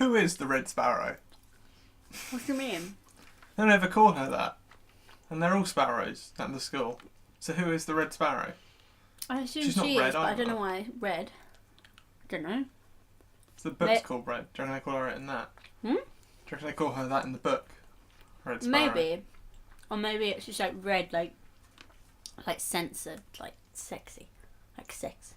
Who is the Red Sparrow? What do you mean? They don't ever call her that. And they're all sparrows at the school. So who is the Red Sparrow? I assume She's not she red is, but I don't either. know why red. I don't know. So the book's called Red. Do you reckon they call her it in that? Hmm? Do you reckon they call her that in the book? Red Sparrow. Maybe. Or maybe it's just like red, like censored, like sexy. Like sex.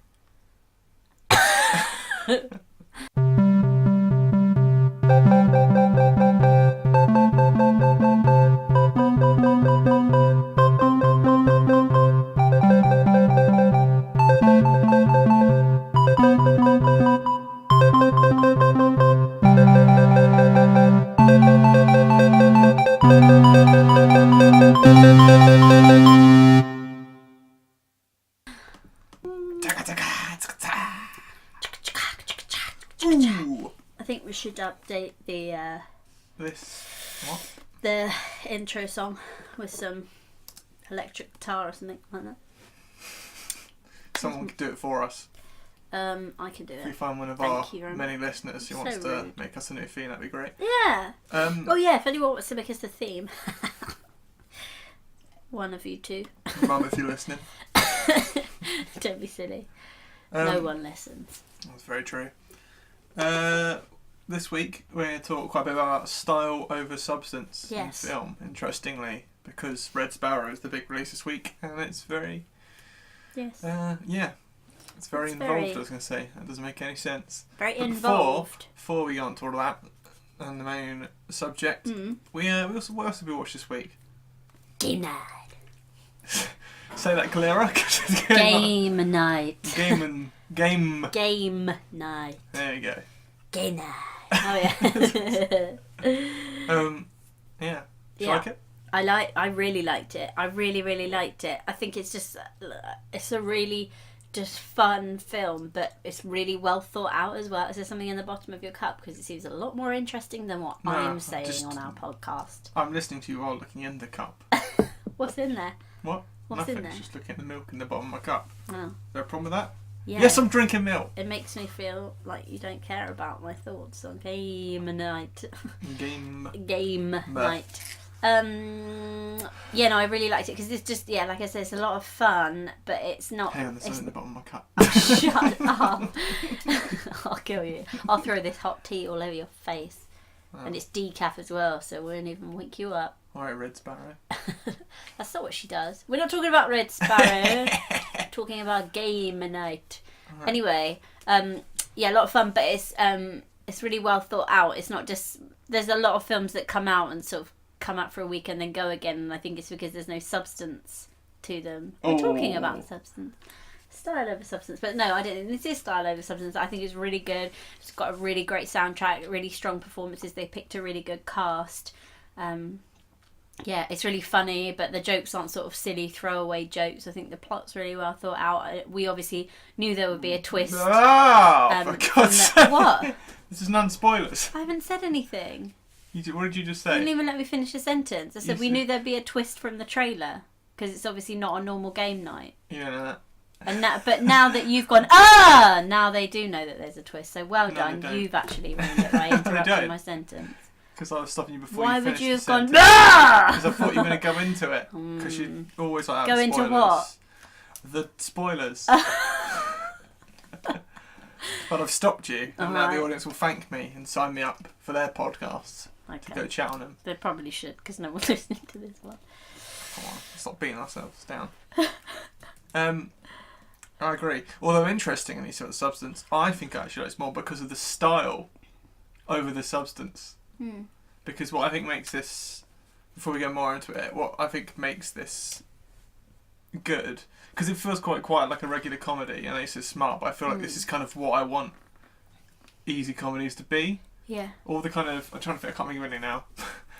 Ooh. I think we should update the What? the intro song with some electric guitar or something like that. Someone could do it for us. I can do If we it. find one of Thank our you very many listeners who So wants to rude. make us a new theme, that'd be great. Yeah. Um, Oh yeah, if anyone wants to make us a theme. One of you two. Mum, if you're listening. Don't be silly. Um, No one listens. That's very true. This week we're going to talk quite a bit about style over substance Yes. in film, interestingly, because Red Sparrow is the big release this week, and it's very, Yes. it's very It's involved, very- I was going to say. That doesn't make any sense. Very But involved. Before we get on to all of that, and the main subject, Mm. what else did we watch this week? Game night. Say that clearer. 'Cause it's getting Game night. like- Game. Game night. There you go. Game night. Oh yeah. Yeah. Do you Yeah. like it? I really liked it. I really liked it. I think it's just it's a really just fun film, but it's really well thought out as well. Is there something in the bottom of your cup? Because it seems a lot more interesting than what No, I'm saying just- on our podcast. I'm listening to you while looking in the cup. What's in there? What? What's Nothing. in there? Just looking at the milk in the bottom of my cup. Oh, Is there a problem with that? yeah. Yes, I'm drinking milk. It makes me feel like you don't care about my thoughts on game night. Game. Game night. Yeah, no, I really liked it because it's just, yeah, like I said, it's a lot of fun, but it's not. Hang on, there's it's something in the bottom of my cup. Shut up. I'll kill you. I'll throw this hot tea all over your face. Oh. And it's decaf as well, so we won't even wake you up. Alright, Red Sparrow. That's not what she does. We're not talking about Red Sparrow. We're talking about game night. Alright. Anyway, yeah, a lot of fun, but it's really well thought out. It's not just... There's a lot of films that come out and sort of come out for a week and then go again, and I think it's because there's no substance to them. We're talking about substance. Style over substance. But no, I don't think this is style over substance. I think it's really good. It's got a really great soundtrack, really strong performances. They picked a really good cast. Yeah, it's really funny, but the jokes aren't sort of silly throwaway jokes. I think the plot's really well thought out. We obviously knew there would be a twist. Ah, for from God's sake. What? This is non-spoilers. I haven't said anything. What did you just You say? didn't even let me finish the sentence. I said You we said- knew there'd be a twist from the trailer because it's obviously not a normal game night. You know that. And now that you've gone, now they do know that there's a twist. So well No, done, they don't. you've actually ruined it by They interrupting don't. my sentence. Because I was stopping you before Why you would finished you have the gone? sentence. Because I thought you were going to go into it. Because you always like Go that. into spoilers. what? The spoilers. But I've stopped you, and now the Alright. audience will thank me and sign me up for their podcasts to go Okay, chat on them. they probably should because no one's listening to this one. Come on, let's not beating ourselves down. I agree. Although interesting in these sort of substance, I think actually it's more because of the style over the substance. Because what I think makes this, before we go more into it, what I think makes this good, because it feels quite like a regular comedy, and it's smart, but I feel like this is kind of what I want easy comedies to be. Yeah, All the kind of, I'm trying to think, I can't think of any now.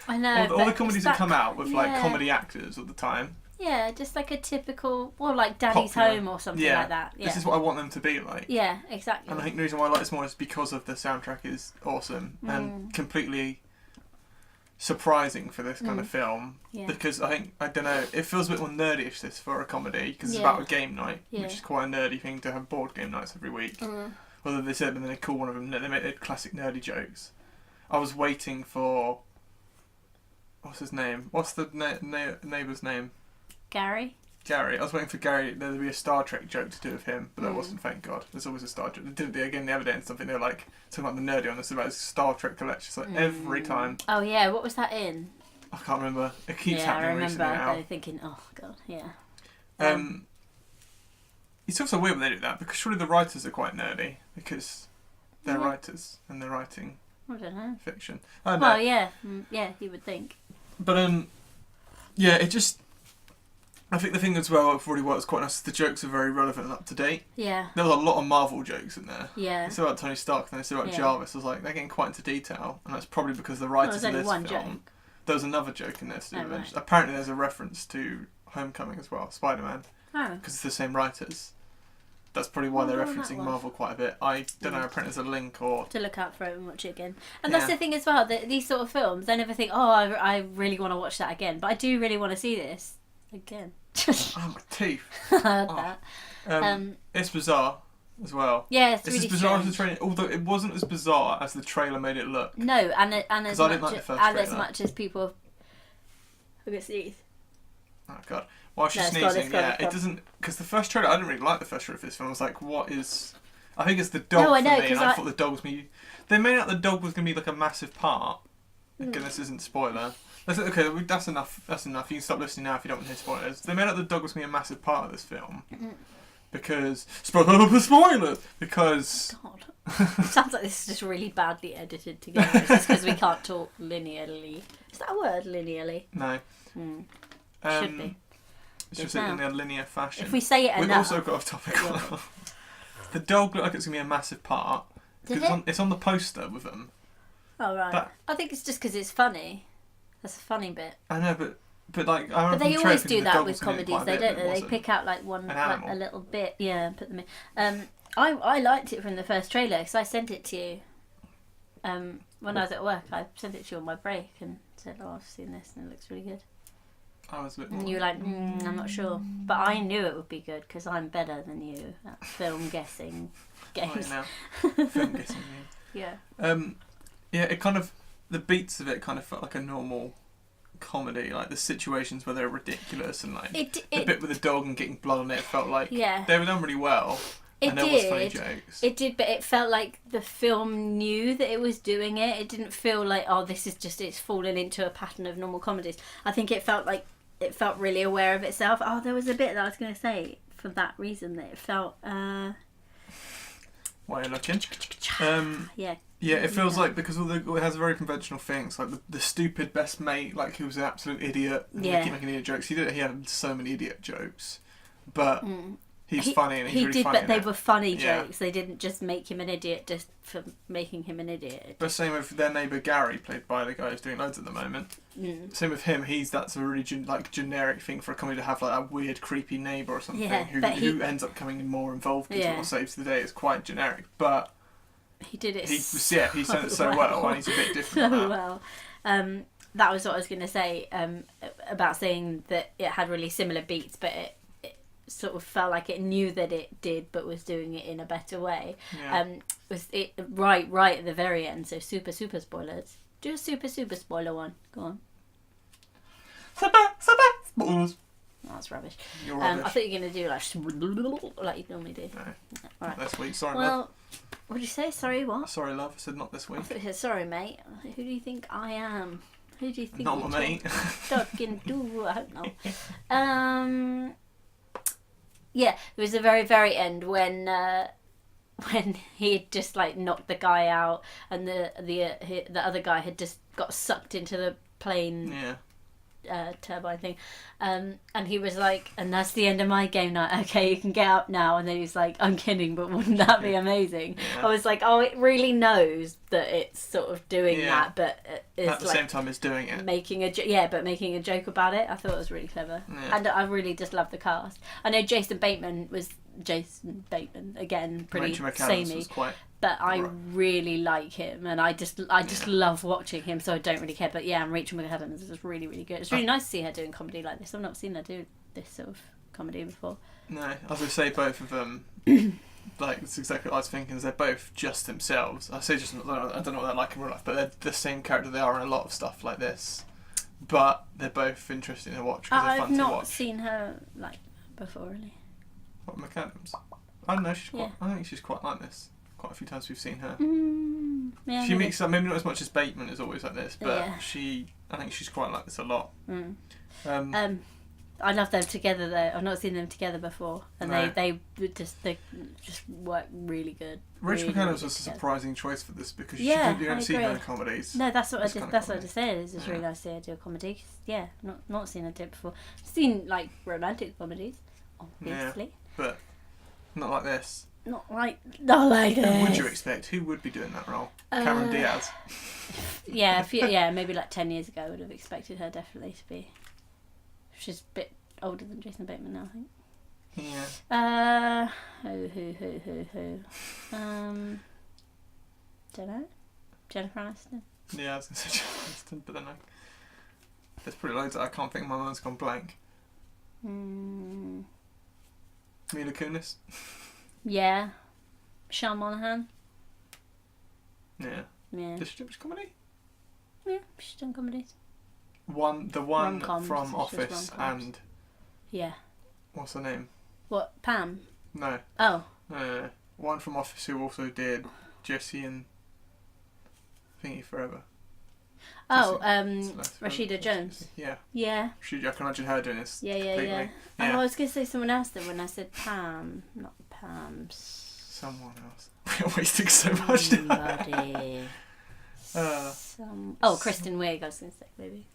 I know. all the but comedies it's that come out with like yeah. comedy actors at the time. Yeah, just like a typical, well, like Daddy's Popular. Home or something Yeah. like that. Yeah, This is what I want them to be like. yeah, exactly. And I think the reason why I like this more is because of the soundtrack is awesome and completely surprising for this kind of film. Yeah. Because I don't know, it feels a bit more nerdy-ish this for a comedy because it's Yeah. about a game night, Yeah. which is quite a nerdy thing to have board game nights every week. Although they said, but then they call one of them, they make their classic nerdy jokes. I was waiting for... What's his name? What's the neighbour's name? Gary? Gary. I was waiting for Gary. There to be a Star Trek joke to do with him, but there wasn't, thank God. There's always a Star Trek. They did it again the other day and something. They were like, talking about the nerdy on this, about his Star Trek collection. It's like every time. Oh, yeah. What was that in? I can't remember. It keeps I happening remember recently now. thinking, oh, God, yeah. It's also weird when they do that, because surely the writers are quite nerdy, because they're writers and they're writing I don't know. fiction. I don't know. Well, yeah. Yeah, you would think. But, yeah, it just... I think the thing as well, I've already worked quite nice, the jokes are very relevant and up to date. Yeah. There was a lot of Marvel jokes in there. Yeah. It's about Tony Stark and it's about Jarvis. I was like, they're getting quite into detail, and that's probably because the writers of this film... Joke. There was another joke in this. Right. Apparently there's a reference to Homecoming as well, Spider-Man. Oh. Because it's the same writers. That's probably why they're that referencing was. Marvel quite a bit. I don't know, apparently there's a link or... To look out for it and watch it again. And that's the thing as well, that these sort of films, I never think, oh, I really want to watch that again. But I do really want to see this again. Oh, my teeth. I heard that. It's bizarre as well. Yeah, it's It's really as bizarre as the strange. trailer, although it wasn't as bizarre as the trailer made it look. No, and as I didn't much like the first and as trailer. much as people... Look at sneeze. Oh, God. While she's No, it's sneezing, gone, it doesn't... Because the first trailer, I didn't really like the first trailer for this film. I was like, what is... I think it's the dog No, I know, for me, and 'cause I I- thought the dog was me. They made out the dog was going to be like a massive part. Again, this isn't spoiler. Okay, that's enough. That's enough. You can stop listening now if you don't want to hear spoilers. They made out the dog was going to be a massive part of this film. Because... Spoilers! Because... God. Sounds like this is just really badly edited together. It's just because we can't talk linearly. Is that a word, linearly? No. Should be. It's just in a linear fashion. If we say it We've enough... also got off topic. The dog looked like it's going to be a massive part. Did It's it? it's on the poster with them. Oh, right. That- I think it's just because it's funny. That's a funny bit. I know, but like I remember But they the always trailer do thinking the that dog with was gonna be comedies, quite a they bit, don't but it they? They wasn't. pick out like one, An like animal. a little bit, yeah, and put them in. I liked it from the first trailer because I sent it to you. When I was at work, I sent it to you on my break and said, "Oh, I've seen this and it looks really good." I was a bit And more. you were like, "I'm not sure," but I knew it would be good because I'm better than you at film guessing games. Now. Film guessing games. Yeah. Yeah, it kind of the beats of it kind of felt like a normal comedy, like the situations where they're ridiculous and like the bit with the dog and getting blood on it felt like they were done really well. And there was funny jokes. It did, but it felt like the film knew that it was doing it. It didn't feel like, oh, this is just, it's fallen into a pattern of normal comedies. I think it felt really aware of itself. Oh, there was a bit that I was going to say for that reason that it felt... Why are you looking? Yeah. Yeah, it feels like because it has very conventional things, like the stupid best mate, like who was an absolute idiot, and they keep making idiot jokes. He had so many idiot jokes, but he's funny and he's really funny. But they were funny jokes. They didn't just make him an idiot just for making him an idiot. But same with their neighbour Gary, played by the guy who's doing loads at the moment. Same with him. That's a really generic thing for a comedy to have, like a weird, creepy neighbour or something who ends up becoming more involved and sort of saves the day. It's quite generic, but. He did it. He said it so well, and he's a bit different. So well. That was what I was going to say about saying that it had really similar beats, but it sort of felt like it knew that it did, but was doing it in a better way. Yeah. Was it right at the very end? So super spoilers. Do a super spoiler one. Go on. Super spoilers. That's rubbish. You're rubbish. I thought you were going to do like you normally do. No, All right. not this week. Sorry, Well, love. what did you say? Sorry, what? Sorry, love. I said not this week. I thought you said, sorry, mate. Who do you think I am? Who do you think Not my mate. talking to? I don't know. Yeah, it was the very end when he had just like knocked the guy out, and the other guy had just got sucked into the plane. Yeah. Turbine thing, and he was like, and that's the end of my game night, okay, you can get up now. And then he's like, I'm kidding, but wouldn't that be amazing? Yeah. I was like, oh, it really knows that it's sort of doing that, but it's at the like same time as doing it. making a joke about it. I thought it was really clever. Yeah. And I really just love the cast. I know Jason Bateman again, pretty Rachel McAdams samey, was quite. but I really like him, and I just love watching him, so I don't really care. But yeah, and Rachel McAdams is just really good. It's really nice to see her doing comedy like this. I've not seen her do this sort of comedy before. No, as I say, both of them. like it's exactly what I was thinking. Is they're both just themselves. I say just I don't know what they're like in real life, but they're the same character they are in a lot of stuff like this. But they're both interesting to watch because they're fun to watch. I've not seen her like before, really. What, McAdams? I don't know. I think she's quite like this. Quite a few times we've seen her. Yeah, She makes maybe not as much as Bateman is always like this, but yeah. I think she's quite like this a lot. I love them together though. I've not seen them together before, and No. they just work really good. Rachel really, McAdams really was a together. surprising choice for this because you Yeah, don't I see her agree. in comedies. No, that's what This kind of that's what I comedy. just said. It's just really nice to see her do a comedy. 'Cause, yeah, not seen her do it before. Seen like romantic comedies, obviously. But not like this. Not like this. Who would you expect? Who would be doing that role? Cameron Diaz. Yeah, maybe like 10 years ago I would have expected her definitely to be. She's a bit older than Jason Bateman now, I think. Yeah. Who? Don't know. Jennifer Aniston. Yeah, I was going to say John Aniston, but then there's pretty loads that I can't think. My mind's gone blank. Mila Kunis. Yeah. Sean Monahan. Yeah. Yeah. Does she do much comedy? Yeah, she's done comedies. The one Rom-coms, from she does Office rom-coms. and Yeah. what's her name? What? Pam? No. Oh. One from Office who also did Jesse and Thingy Forever. Oh, Celeste Rashida Forever. Jones. Yeah. Yeah. I can imagine her doing this. Yeah. completely. Oh, Yeah. I was going to say someone else then when I said Pam. Not Pam. Someone else. We're wasting so much time. Somebody. Kristen Wiig, I was going to say, maybe.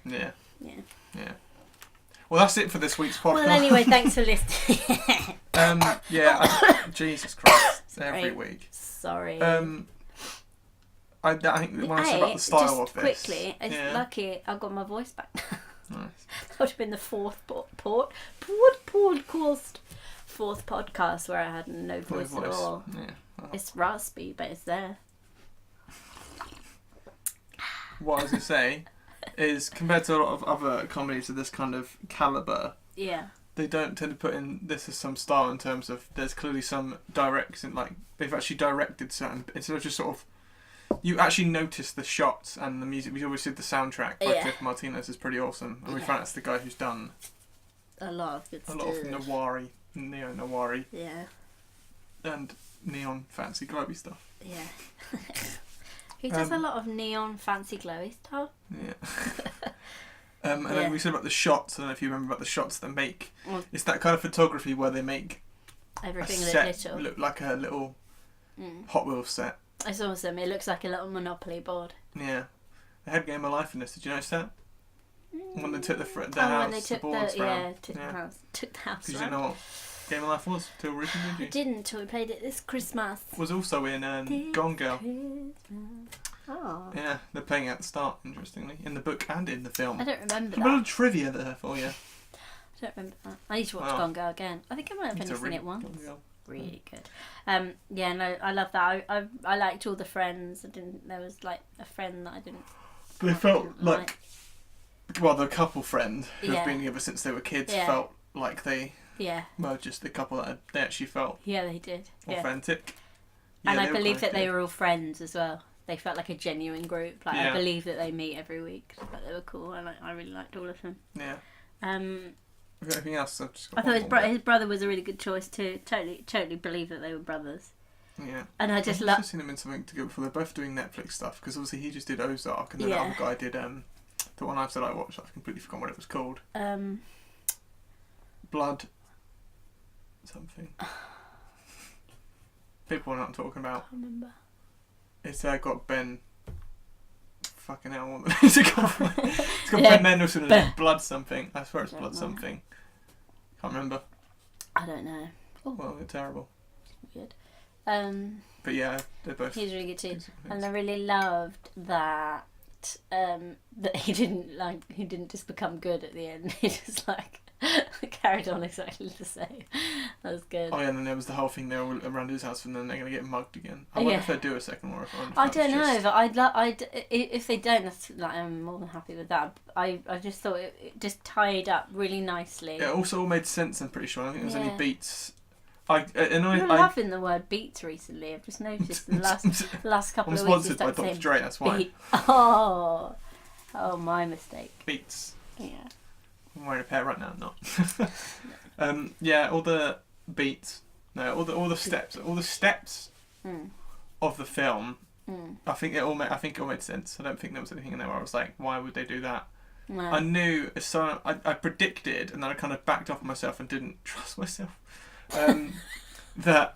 Yeah. Yeah. Well, that's it for this week's podcast. Well, anyway, thanks for listening. Jesus Christ, every Sorry. week. Sorry. I think we want to say about the style just of this. quickly, it's lucky I got my voice back. Nice. That would have been the fourth podcast where I had no voice at all. Yeah. Well, It's raspy, but it's there. what I was going to say is, compared to a lot of other comedies of this kind of calibre, Yeah. they don't tend to put in this as some style in terms of there's clearly some direction, like they've actually directed certain, instead of just sort of, you actually notice the shots and the music. We always did the soundtrack by Jeff Martinez is pretty awesome, and we found that's the guy who's done A lot of good a stuff. lot of neo-noir Yeah. and neon fancy glowy stuff. Yeah. He does a lot of neon fancy glowy stuff. Yeah. And then we said about the shots. I don't know if you remember about the shots they make. Well, It's that kind of photography where they make everything a look set little. look like a little Hot Wheels set. It's awesome. It looks like a little Monopoly board. Yeah. They had Game of Life in this. Did you notice that? When they took the house, when they took the boards round. took the house Because you round. didn't know what Game of Life was till recently, I did you? didn't until we played it this Christmas. Was also in Gone Girl. Oh. Yeah, they're playing it at the start, interestingly, in the book and in the film. I don't remember A little that. trivia there for you. I don't remember that. I need to watch Wow. Gone Girl again. I think I might have It's only a seen it Gone once. Girl. Really good. Yeah, no, I love that. I liked all the friends. There was like a friend that I didn't. They felt like, well, the couple friend who've Yeah. been together since they were kids Yeah. felt like they Yeah. were just the couple that they actually felt Yeah, they did. Yeah. authentic. And Yeah, I they were believe quite that they good. were all friends as well. They felt like a genuine group. Like I Yeah. believe that they meet every week. But they were cool. I really liked all of them. Yeah. Um, Have you got anything else? I've just got I thought one more his brother was a really good choice too. Totally believe that they were brothers. bit. Yeah. And I just I've love. also seen them in something together before. They're both doing Netflix stuff because obviously he just did Ozark and then Yeah. the other guy did the one I've said I watched. I've completely forgotten what it was called. Blood. Something. People know what I'm talking about. I remember. It's got Ben. Fucking hell, what is it called? It's got Yeah. Ben Mendelsohn in it. Blood something. I swear it's Don't Blood know. something. Can't remember. I don't know. Well, they're terrible. Weird. But yeah, they're both. He's really good too. decent And things. I really loved that that he didn't just become good at the end. He just carried on exactly the same. That was good. Oh yeah, and then there was the whole thing there all around his house, and then they're gonna get mugged again. I wonder Yeah. if they do a second one. Or if I that's don't know, just- but if they don't, that's I'm more than happy with that. I just thought it just tied up really nicely. It also all made sense. I'm pretty sure. I think there's only Yeah. beats You're loving the word beats recently. I've just noticed the last couple of weeks. I'm sponsored by Dr. Dre, that's why. Oh, my mistake. Beats. Yeah. I'm wearing a pair right now. I'm not. All the beats. No, all the steps of the film. I think it all made sense. I don't think there was anything in there where I was like, why would they do that? No. I knew, so I predicted, and then I kind of backed off myself and didn't trust myself, that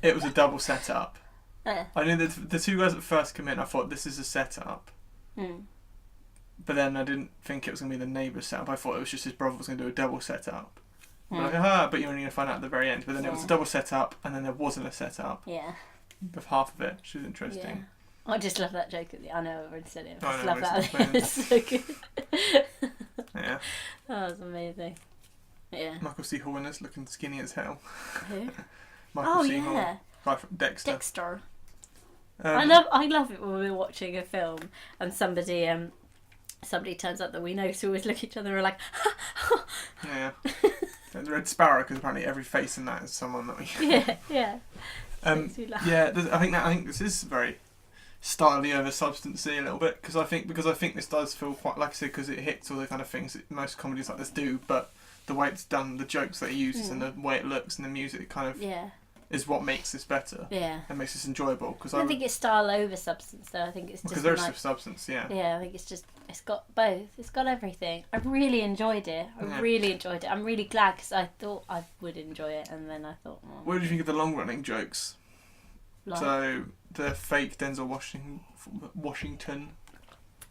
it was a double setup. I knew that the two guys that first come in, I thought this is a setup. But then I didn't think it was going to be the neighbour's setup. I thought it was just his brother was going to do a double setup. But you're only going to find out at the very end. But then it was a double setup, and then there wasn't a setup. Yeah. With half of it, which is interesting. Yeah. I just love that joke at the. I know I've already said it. I just know, love that. It's so good. Yeah. That was amazing. Yeah. Michael C. Hall in this, looking skinny as hell. Who? Michael C. Hall. Right from Dexter. I love it when we're watching a film and somebody turns up that we know, so we always look at each other and we're like, yeah. The Red Sparrow, because apparently every face in that is someone that we. Yeah. I think this is very styly over substancy a little bit because I think this does feel quite, like I said, because it hits all the kind of things that most comedies like this do, but the way it's done, the jokes that it uses and the way it looks and the music kind of is what makes this better. Yeah. And makes this enjoyable. Because I don't think it's style over substance though. I think it's just because there's substance. Yeah. Yeah, I think it's got both. It's got everything. I really enjoyed it. I'm really glad because I thought I would enjoy it, and then I thought. Oh, what did you think of the long running jokes? Like, so the fake Denzel Washington.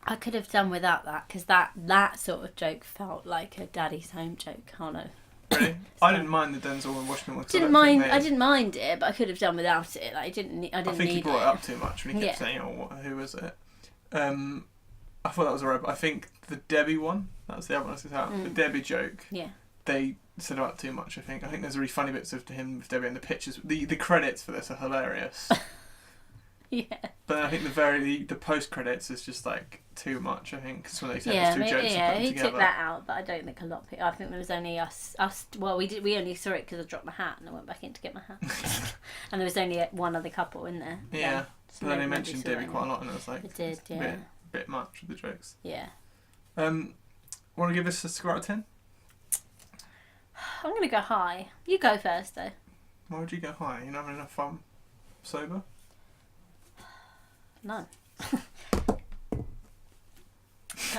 I could have done without that because that sort of joke felt like a Daddy's Home joke. Oh no. Really? I didn't mind the Denzel and Washington one. I didn't mind it, but I could have done without it. Like, I think he brought it up too much when he kept saying, who was it? I thought that was alright, but I think the Debbie one, that was the other one I said out. The Debbie joke. Yeah. They said about too much, I think. I think there's really funny bits of him with Debbie and the pictures. The credits for this are hilarious. Yeah. But then I think the post credits is just like too much, I think, because when they said there's two jokes and put them he together. took that out, but I don't think a lot of people. I think there was only us. Well, we only saw it because I dropped my hat and I went back in to get my hat, and there was only one other couple in there. Yeah, so then they mentioned Debbie quite a lot, and I was like, it did, a bit much with the jokes. Yeah. Want to give this a score out of 10? I'm gonna go high. You go first though. Why would you go high? You're not having enough fun sober? None.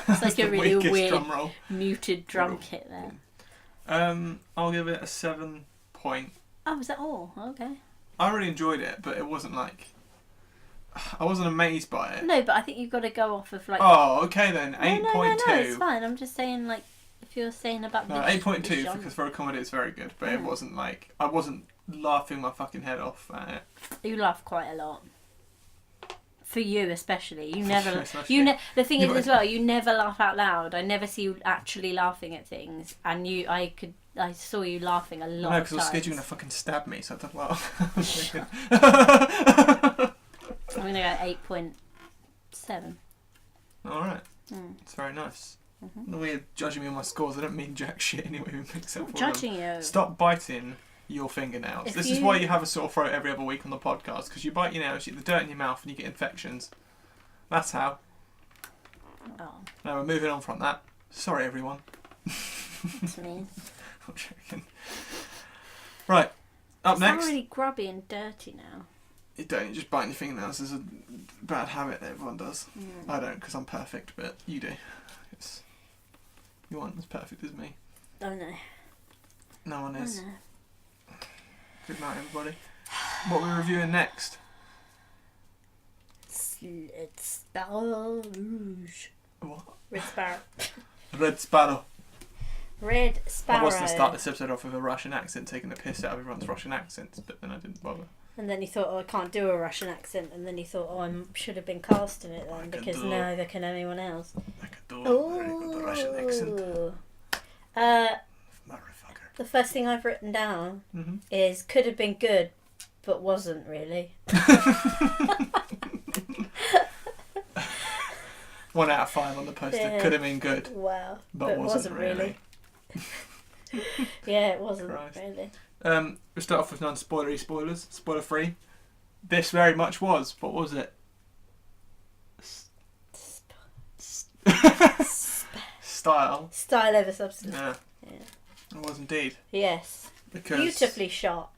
That's like a really weird muted drum kit there. I'll give it a 7 point. Oh, was that all? Okay. I really enjoyed it, but it wasn't like I wasn't amazed by it. No, but I think you've got to go off of like. Oh, okay then. 8.2. No, it's fine. I'm just saying like if you're saying about. 8.2 because for a comedy it's very good, but it wasn't like I wasn't laughing my fucking head off at it. You laugh quite a lot. For you especially, you never. The thing is as well, you never laugh out loud. I never see you actually laughing at things, and I saw you laughing a lot. No, because I was scared you were gonna fucking stab me, so I don't laugh. I'm gonna go 8.7. All right, it's very nice. The way you're judging me on my scores, I don't mean jack shit anyway. I'm judging you. Stop biting your fingernails. This is why you have a sore throat every other week on the podcast, because you bite your nails, you get the dirt in your mouth, and you get infections. That's how. Oh. Now we're moving on from that. Sorry, everyone. That's mean. I'm joking. Right, up next. It's really grubby and dirty now. You don't. You just bite your fingernails. It's a bad habit that everyone does. I don't, because I'm perfect, but you do. You aren't as perfect as me. Oh no. No one is. Oh, no. Good night, everybody. What are we reviewing next? Red Sparrow Rouge. What? Red Sparrow. Red Sparrow. Red Sparrow. I was going to start this episode off with a Russian accent, taking the piss out of everyone's Russian accents, but then I didn't bother. And then you thought, I can't do a Russian accent. And then you thought, I should have been cast in it then, because neither can anyone else. I could do a very good Russian accent. Motherfucker. The first thing I've written down is could have been good, but wasn't really. 1 out of 5 on the poster. Yeah. Could have been good. Wow. But wasn't really. Yeah, it wasn't really. We start off with non-spoilery spoilers. Spoiler free. This very much was. What was it? Style. Style over substance. Yeah. It was indeed. Yes. Because beautifully shot.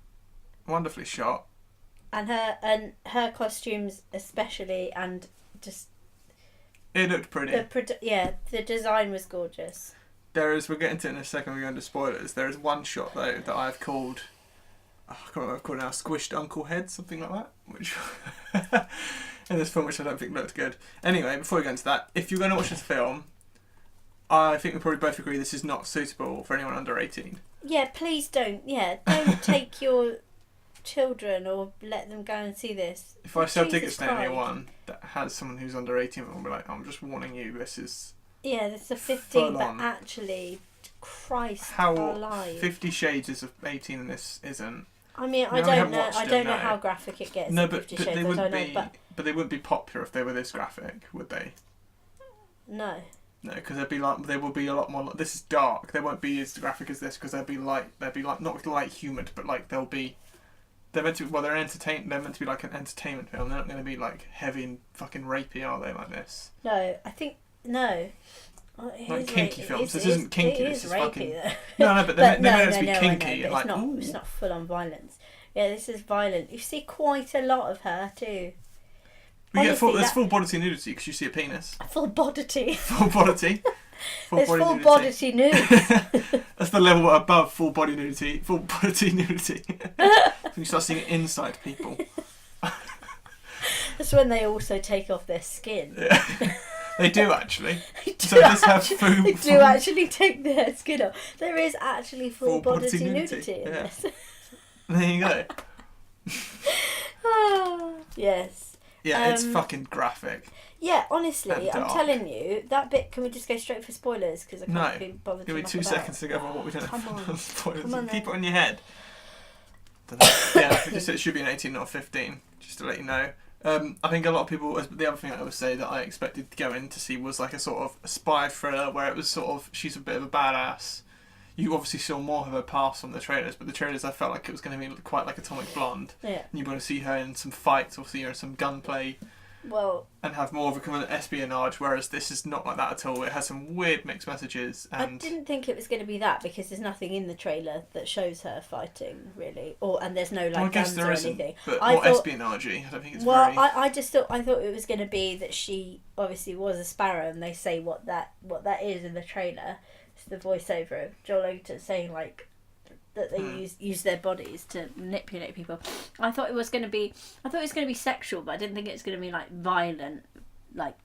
Wonderfully shot. And her costumes especially, and just it looked pretty. The design was gorgeous. We'll get into it in a second, we're going to spoilers. There is one shot though that I've called, I can't remember what I've called it now, squished uncle head, something like that, which in this film, which I don't think looked good. Anyway, before we go into that, if you're going to watch this film, I think we probably both agree this is not suitable for anyone under 18. Yeah, please don't. Yeah, don't take your children or let them go and see this. If I sell tickets to anyone that has someone who's under 18, I'll be like, I'm just warning you, this is... Yeah, it's a 15, but actually, Christ alive. 50 Shades of 18 and this isn't. I mean, I don't know how graphic it gets. No, but they wouldn't be popular if they were this graphic, would they? No. No, because they will be a lot more. This is dark. They won't be as graphic as this because they'll be like not light humoured, but like they're meant to be. Well, they're meant to be like an entertainment film. They're not going to be like heavy and fucking rapey, are they? Like this. No, I think no. Like kinky films. This isn't kinky. This is rapey, fucking. Though. No, but they're meant to be kinky. But like, it's not full on violence. Yeah, this is violent. You see quite a lot of her too. There's full bodily nudity because you see a penis. Full bodily. Full bodily. There's full bodily nudity. That's the level above full body nudity. Full bodily nudity. You start seeing inside people. That's when they also take off their skin. Yeah. They do actually. They do actually take their skin off. There is actually full bodily nudity in this. There you go. Yes. Yeah, it's fucking graphic. Yeah, honestly, I'm telling you, that bit, can we just go straight for spoilers? Because I can't be bothered to give me 2 seconds to go over what we don't have spoilers. Come on, keep it on your head. Yeah, it should be an 18, not a 15, just to let you know. I think a lot of people, the other thing I would say that I expected to go in to see was like a sort of spy thriller where it was sort of, she's a bit of a badass. You obviously saw more of her past from the trailers, but the trailers I felt like it was going to be quite like Atomic Blonde. Yeah. And you're going to see her in some fights or see her in some gunplay. Well, and have more of a kind of espionage, whereas this is not like that at all. It has some weird mixed messages. And I didn't think it was going to be that because there's nothing in the trailer that shows her fighting really, and there's no like guns or anything. But more espionage-y. I don't think it's very... I thought it was going to be that she obviously was a sparrow, and they say what that is in the trailer. It's the voiceover of Joel Edgerton saying like that they use their bodies to manipulate people. I thought it was going to be sexual, but I didn't think it was going to be like violent, like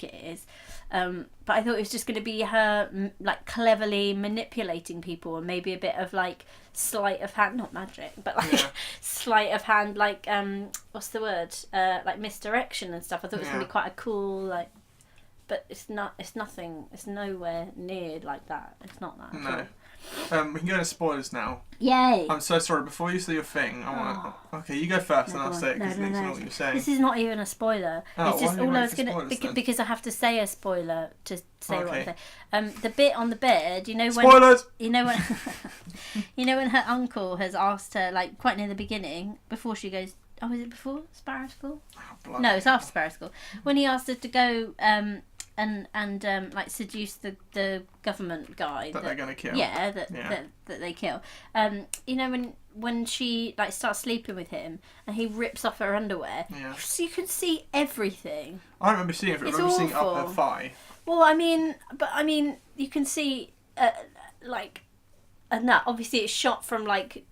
it is. But I thought it was just going to be her like cleverly manipulating people, and maybe a bit of like sleight of hand, not magic, but like sleight of hand, like what's the word? Like misdirection and stuff. I thought it was going to be quite a cool like. But it's not. It's nothing. It's nowhere near like that. It's not that. No. We can go to spoilers now. Yay! I'm so sorry. Before you say your thing, Okay, you go first, and I'll say it because Nick's not what you're saying. This is not even a spoiler. It's just all I was gonna because I have to say a spoiler to say what I say. The bit on the bed. You know when. Spoilers. You know when. You know when her uncle has asked her, like quite near the beginning, before she goes. Oh, is it before Sparrow School? Oh, no, it's after Sparrow School. When he asked her to go and like seduce the government guy that they're gonna kill. Yeah, that they kill. You know when she like starts sleeping with him and he rips off her underwear. Yeah. So you can see everything. I remember seeing it. I remember seeing it up her thigh. Well, I mean, you can see like a nut. Obviously, it's shot from like.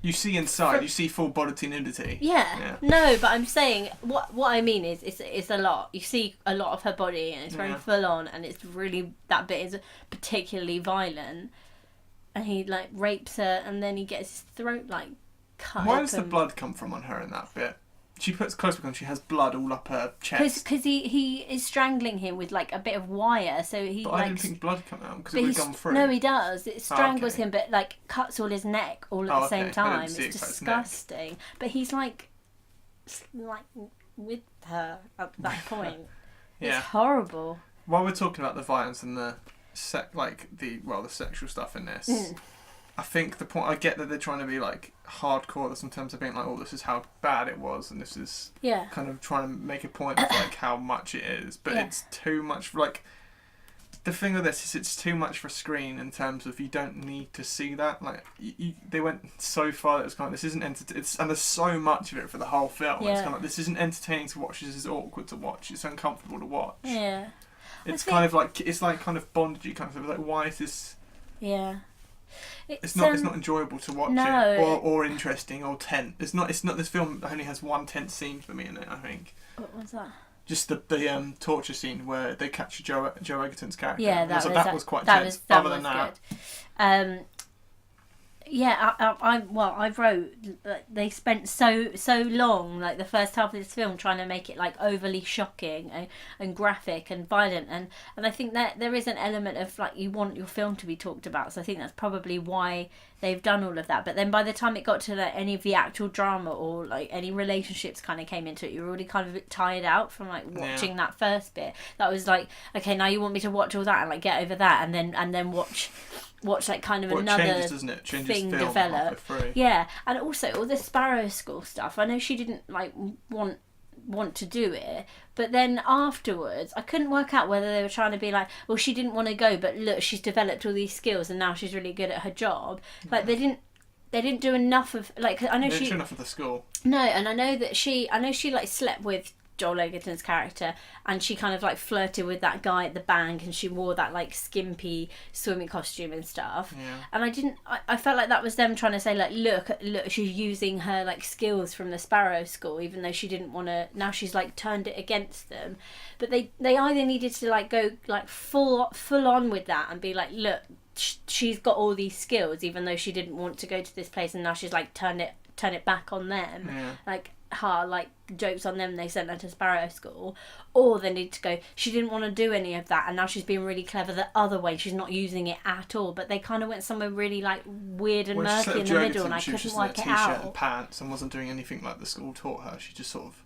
You see inside. You see full body nudity. Yeah. No, but I'm saying what I mean is it's a lot. You see a lot of her body, and it's very full on, and it's really that bit is particularly violent. And he like rapes her, and then he gets his throat like cut. Where does the blood come from on her in that bit? She puts close because she has blood all up her chest. Because he is strangling him with like a bit of wire, so he. But like, I didn't think blood come out because it would have gone through. No, he does. It strangles him, but like cuts all his neck all at the same time. It's disgusting. But he's like with her at that point. It's horrible. While we're talking about the violence and the sexual stuff in this, I think the point, I get that they're trying to be like hardcore this in terms of being like, oh, this is how bad it was, and this is kind of trying to make a point of like how much it is, but it's too much. Like, the thing with this is it's too much for screen in terms of you don't need to see that. Like, they went so far that it's kind of, this isn't and there's so much of it for the whole film. It's kind of like, this isn't entertaining to watch. This is awkward to watch. It's uncomfortable to watch. Yeah. It's kind of like, it's like kind of bondagey kind of thing. Like, why is this? Yeah. It's not enjoyable to watch it or interesting or tense. It's not. This film only has one tense scene for me in it, I think. What was that? Just the torture scene where they capture Joe Egerton's character. Yeah, that was quite tense. Other than that, good. Yeah, I wrote they spent so long, like the first half of this film, trying to make it like overly shocking and graphic and violent, and I think that there is an element of like, you want your film to be talked about, so I think that's probably why they've done all of that. But then by the time it got to like any of the actual drama or like any relationships kind of came into it, you were already kind of a bit tired out from like watching that first bit. That was like, okay, now you want me to watch all that and like get over that, and then watch like kind of another changes, doesn't it? Changes thing film develop. Yeah, and also all the Sparrow School stuff. I know she didn't like want to do it, but then afterwards I couldn't work out whether they were trying to be like, well, she didn't want to go, but look, she's developed all these skills and now she's really good at her job. Like, they didn't do enough of, like, I know they didn't she do enough of the school. No, and I know she like slept with Joel Egerton's character, and she kind of like flirted with that guy at the bank, and she wore that like skimpy swimming costume and stuff. And I felt like that was them trying to say like, look, she's using her like skills from the Sparrow School, even though she didn't want to. Now she's like turned it against them. But they either needed to like go like full on with that and be like, look, she's got all these skills, even though she didn't want to go to this place, and now she's like turn it back on them. Like, like jokes on them, they sent her to Sparrow School. Or they need to go, she didn't want to do any of that, and now she's being really clever the other way, she's not using it at all. But they kind of went somewhere really like weird and murky in the middle, and I couldn't work it out. She was just in a t-shirt and pants and wasn't doing anything like the school taught her. She just sort of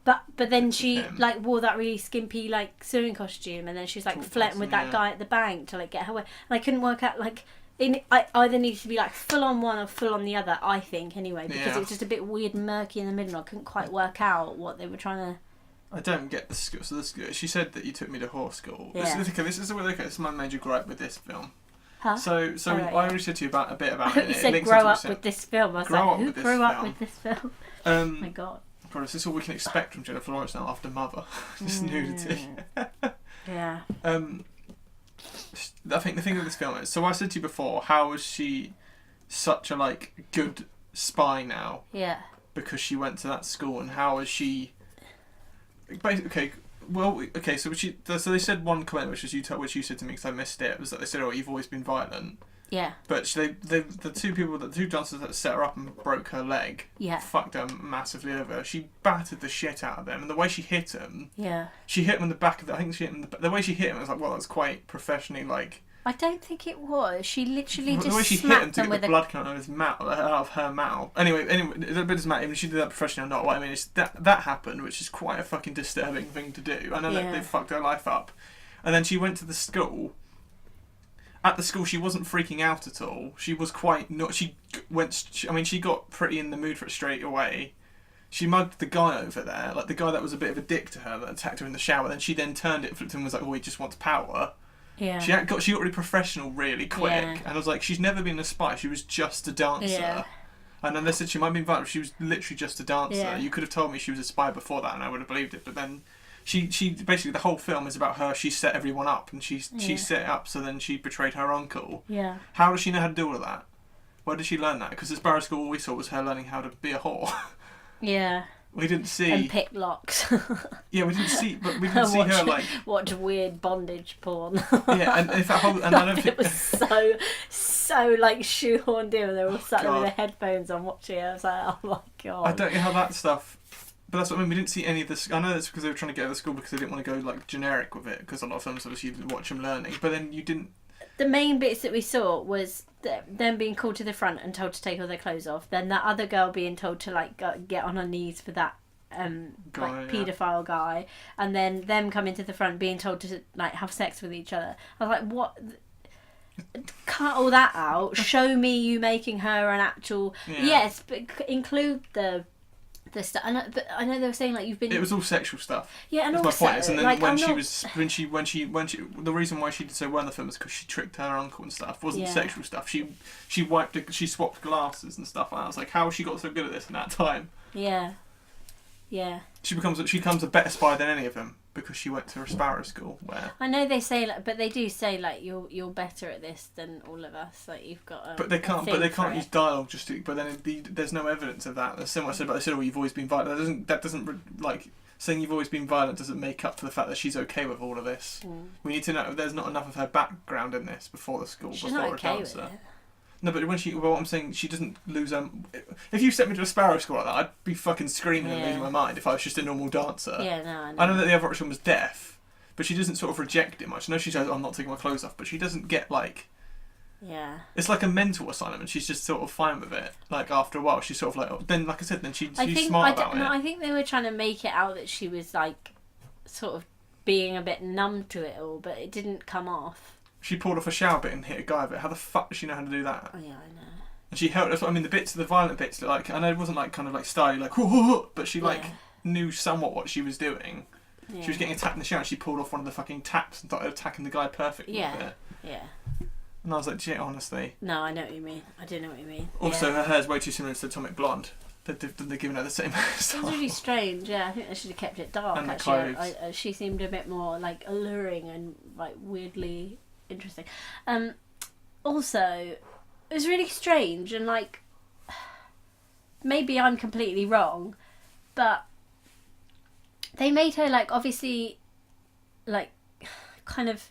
but then she like wore that really skimpy like swimming costume, and then she's like flirting with that guy at the bank to like get her way, and I couldn't work out like, I either needed to be like full on one or full on the other, I think, anyway, because it was just a bit weird, murky in the middle. I couldn't quite work out what they were trying to. I don't get the school. So she said that you took me to horse school. Yeah. This is my major gripe with this film. Huh? So I already said to you a bit about it. You said grow up with this film. I was like, who grew up with this film? Oh my god. God, is this all we can expect from Jennifer Lawrence now after Mother? Just nudity. Yeah. I think the thing with this film is, so I said to you before, how is she such a like good spy now? Yeah. Because she went to that school, and how is she? Basically, so they said one comment which you said to me because I missed it, was that they said, "Oh, you've always been violent." Yeah. But the two dancers that set her up and broke her leg, fucked her massively over. She battered the shit out of them, and the way she hit them, she hit them in the back of the. I think she hit them the way she hit them was like, well, that's quite professionally like. I don't think it was. She literally just the way she hit him to get the blood coming out of her mouth. Anyway, it doesn't matter even if she did that professionally or not. What I mean is that happened, which is quite a fucking disturbing thing to do. I know that they fucked her life up, and then she went to the school. At the school, she wasn't freaking out at all. She was quite not. She got pretty in the mood for it straight away. She mugged the guy over there, like the guy that was a bit of a dick to her, that attacked her in the shower. Then she then turned it, flipped him, and was like, "Oh, he just wants power." Yeah. She got really professional really quick, and I was like, she's never been a spy. She was just a dancer. Yeah. And then they said she might have been violent. She was literally just a dancer. Yeah. You could have told me she was a spy before that, and I would have believed it. But then. She basically, the whole film is about her. She set everyone up, and she set it up, so then she betrayed her uncle. Yeah. How does she know how to do all of that? Where did she learn that? Because the Sparrow School, all we saw was her learning how to be a whore. Yeah. We didn't see. And pick locks. Yeah, we didn't see her like watch weird bondage porn. Yeah, and if that whole and I don't think it was so like shoehorned in. They were all sat there with their headphones on watching it. I was like, oh my god. I don't know how that stuff. But that's what I mean. We didn't see any of this. I know that's because they were trying to get out of school because they didn't want to go like generic with it. Because a lot of films obviously you watch them learning, but then you didn't. The main bits that we saw was them being called to the front and told to take all their clothes off. Then that other girl being told to like get on her knees for that paedophile guy, and then them coming to the front being told to like have sex with each other. I was like, what? cut all that out. Show me you making her an actual yes, but include the stuff. But I know they were saying like you've been. It was all sexual stuff. Yeah, and that's also my point. And then like, when she the reason why she did so well in the film is because she tricked her uncle and stuff. It wasn't sexual stuff. She swapped glasses and stuff. And I was like, how has she got so good at this in that time? Yeah. Yeah. She becomes a better spy than any of them because she went to a Sparrow school where. I know they say like, but they do say like you're better at this than all of us. Like you've got. But they can't use dialogue just to. But then there's no evidence of that. That's similar. But they said, "Oh, you've always been violent." That doesn't like saying you've always been violent doesn't make up for the fact that she's okay with all of this. We need to know there's not enough of her background in this before the school. She's before not okay a dancer. with it. No, but what I'm saying, she doesn't lose. If you sent me to a Sparrow school like that, I'd be fucking screaming and losing my mind if I was just a normal dancer. Yeah, no, I know. I know that the other option was deaf, but she doesn't sort of reject it much. I know she says, "I'm not taking my clothes off," but she doesn't get like. Yeah. It's like a mental asylum, and she's just sort of fine with it. Like after a while, she's sort of like. Oh, then, like I said, then she's smart about it. No, I think they were trying to make it out that she was like, sort of being a bit numb to it all, but it didn't come off. She pulled off a shower bit and hit a guy with it. How the fuck does she know how to do that? Oh, yeah, I know. And she held. That's what I mean. The violent bits. Like I know it wasn't like kind of like stylish, like but she like knew somewhat what she was doing. Yeah. She was getting attacked in the shower, and she pulled off one of the fucking taps and started attacking the guy perfectly with it. Yeah. And I was like, gee, honestly. No, I know what you mean. I do know what you mean. Also, her hair's way too similar to Atomic Blonde. They're giving her the same style. It's really strange. Yeah, I think they should have kept it dark. And actually, she seemed a bit more like alluring and like weirdly interesting. Also, it was really strange and like maybe I'm completely wrong, but they made her like obviously like kind of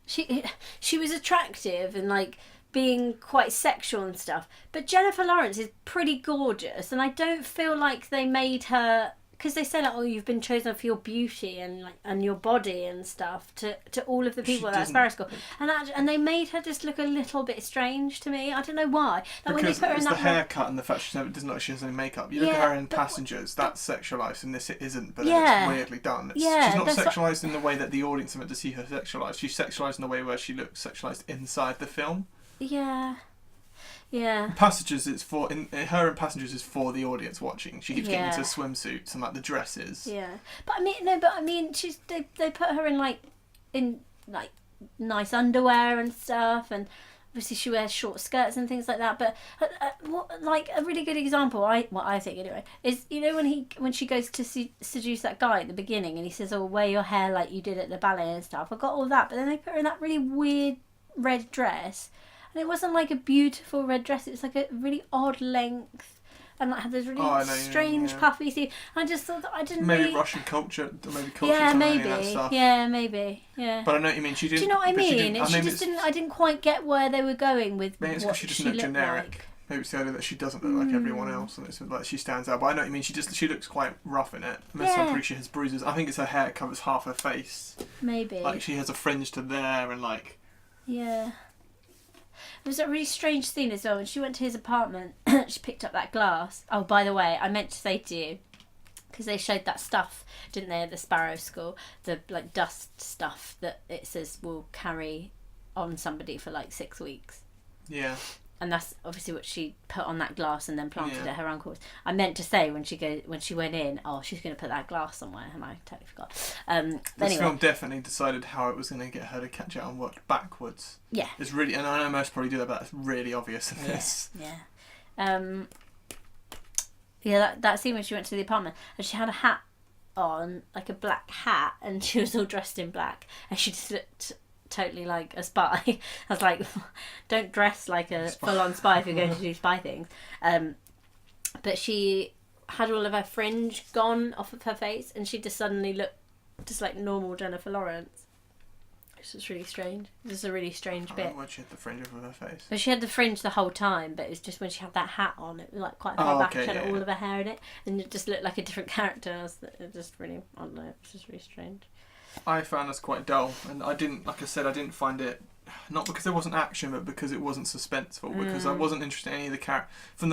she was attractive and like being quite sexual and stuff, but Jennifer Lawrence is pretty gorgeous, and I don't feel like they made her, because they say like, oh, you've been chosen for your beauty and like and your body and stuff to all of the people at that Sparrow school, and they made her just look a little bit strange to me. I don't know why. Like, because when they put her it's in the haircut and the fact she doesn't look like she has any makeup. You look at her in Passengers, that's sexualised, and this it isn't, but it's weirdly done. She's not sexualised in the way that the audience are meant to see her sexualised. She's sexualised in the way where she looks sexualised inside the film. Yeah. Yeah. Passengers, her in Passengers is for the audience watching. She keeps getting into swimsuits and like the dresses. Yeah, but I mean, she's they put her in like nice underwear and stuff, and obviously she wears short skirts and things like that. But what, like a really good example, I think anyway, is when she goes to seduce that guy at the beginning, and he says, "Oh, wear your hair like you did at the ballet and stuff." I got all that, but then they put her in that really weird red dress. And it wasn't like a beautiful red dress. It was like a really odd length, and like had those really strange puffy sleeves. I just thought that I didn't. Maybe Russian culture, maybe culture. Yeah, maybe. That stuff. Yeah, maybe. Yeah. But I know what you mean. She didn't. Do you know what I mean? I didn't quite get where they were going with. Maybe it's because she doesn't look generic. Like. Maybe it's the idea that she doesn't look like everyone else, and it's like she stands out. But I know what you mean. She looks quite rough in it. I'm pretty sure she has bruises. I think it's her hair covers half her face. Maybe. Like she has a fringe to there, and like. Yeah. It was a really strange scene as well. When she went to his apartment, she picked up that glass. Oh, by the way, I meant to say to you, because they showed that stuff, didn't they, at the Sparrow School? The like dust stuff that it says will carry on somebody for like 6 weeks. Yeah. And that's obviously what she put on that glass and then planted at her uncle's. I meant to say when she went in, oh, she's going to put that glass somewhere, and I totally forgot. This film definitely decided how it was going to get her to catch out and work backwards. Yeah. It's really, and I know most probably do that, but it's really obvious in this. Yeah. That scene when she went to the apartment and she had a hat on, like a black hat, and she was all dressed in black, and she just looked totally like a spy. I was like, don't dress like a full-on spy if you're going to do spy things. But she had all of her fringe gone off of her face, and she just suddenly looked just like normal Jennifer Lawrence. This was really strange. This is a really strange bit. When she had the fringe over her face. But she had the fringe the whole time, but it was just when she had that hat on, it was like quite far back. She had all of her hair in it, and it just looked like a different character. It just really, I don't know, it was just really strange. I found this quite dull, and I didn't find it, not because there wasn't action, but because it wasn't suspenseful, because I wasn't interested in any of the characters. From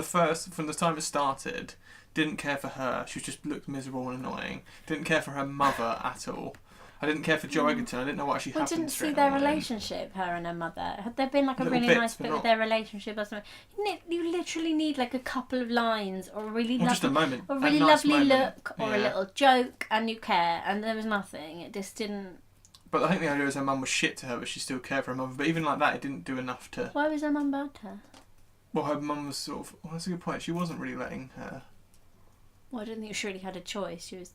the time it started, didn't care for her. She just looked miserable and annoying. Didn't care for her mother at all. I didn't care for Joe Egerton. I didn't know what actually happened. We didn't see straight their away. relationship, her and her mother. Had there been like a Little really bits, nice but bit not- with their relationship or something? You literally need like a couple of lines or a really Or just a lovely, moment. or a really nice lovely moment. look or a Yeah. little joke, and you care. And there was nothing. It just didn't. But I think the idea is her mum was shit to her, but she still cared for her mum. But even like that, it didn't do enough to. Why was her mum bad to her? Well, her mum was sort of. Well, that's a good point. She wasn't really letting her. Well, I don't think she really had a choice. She was.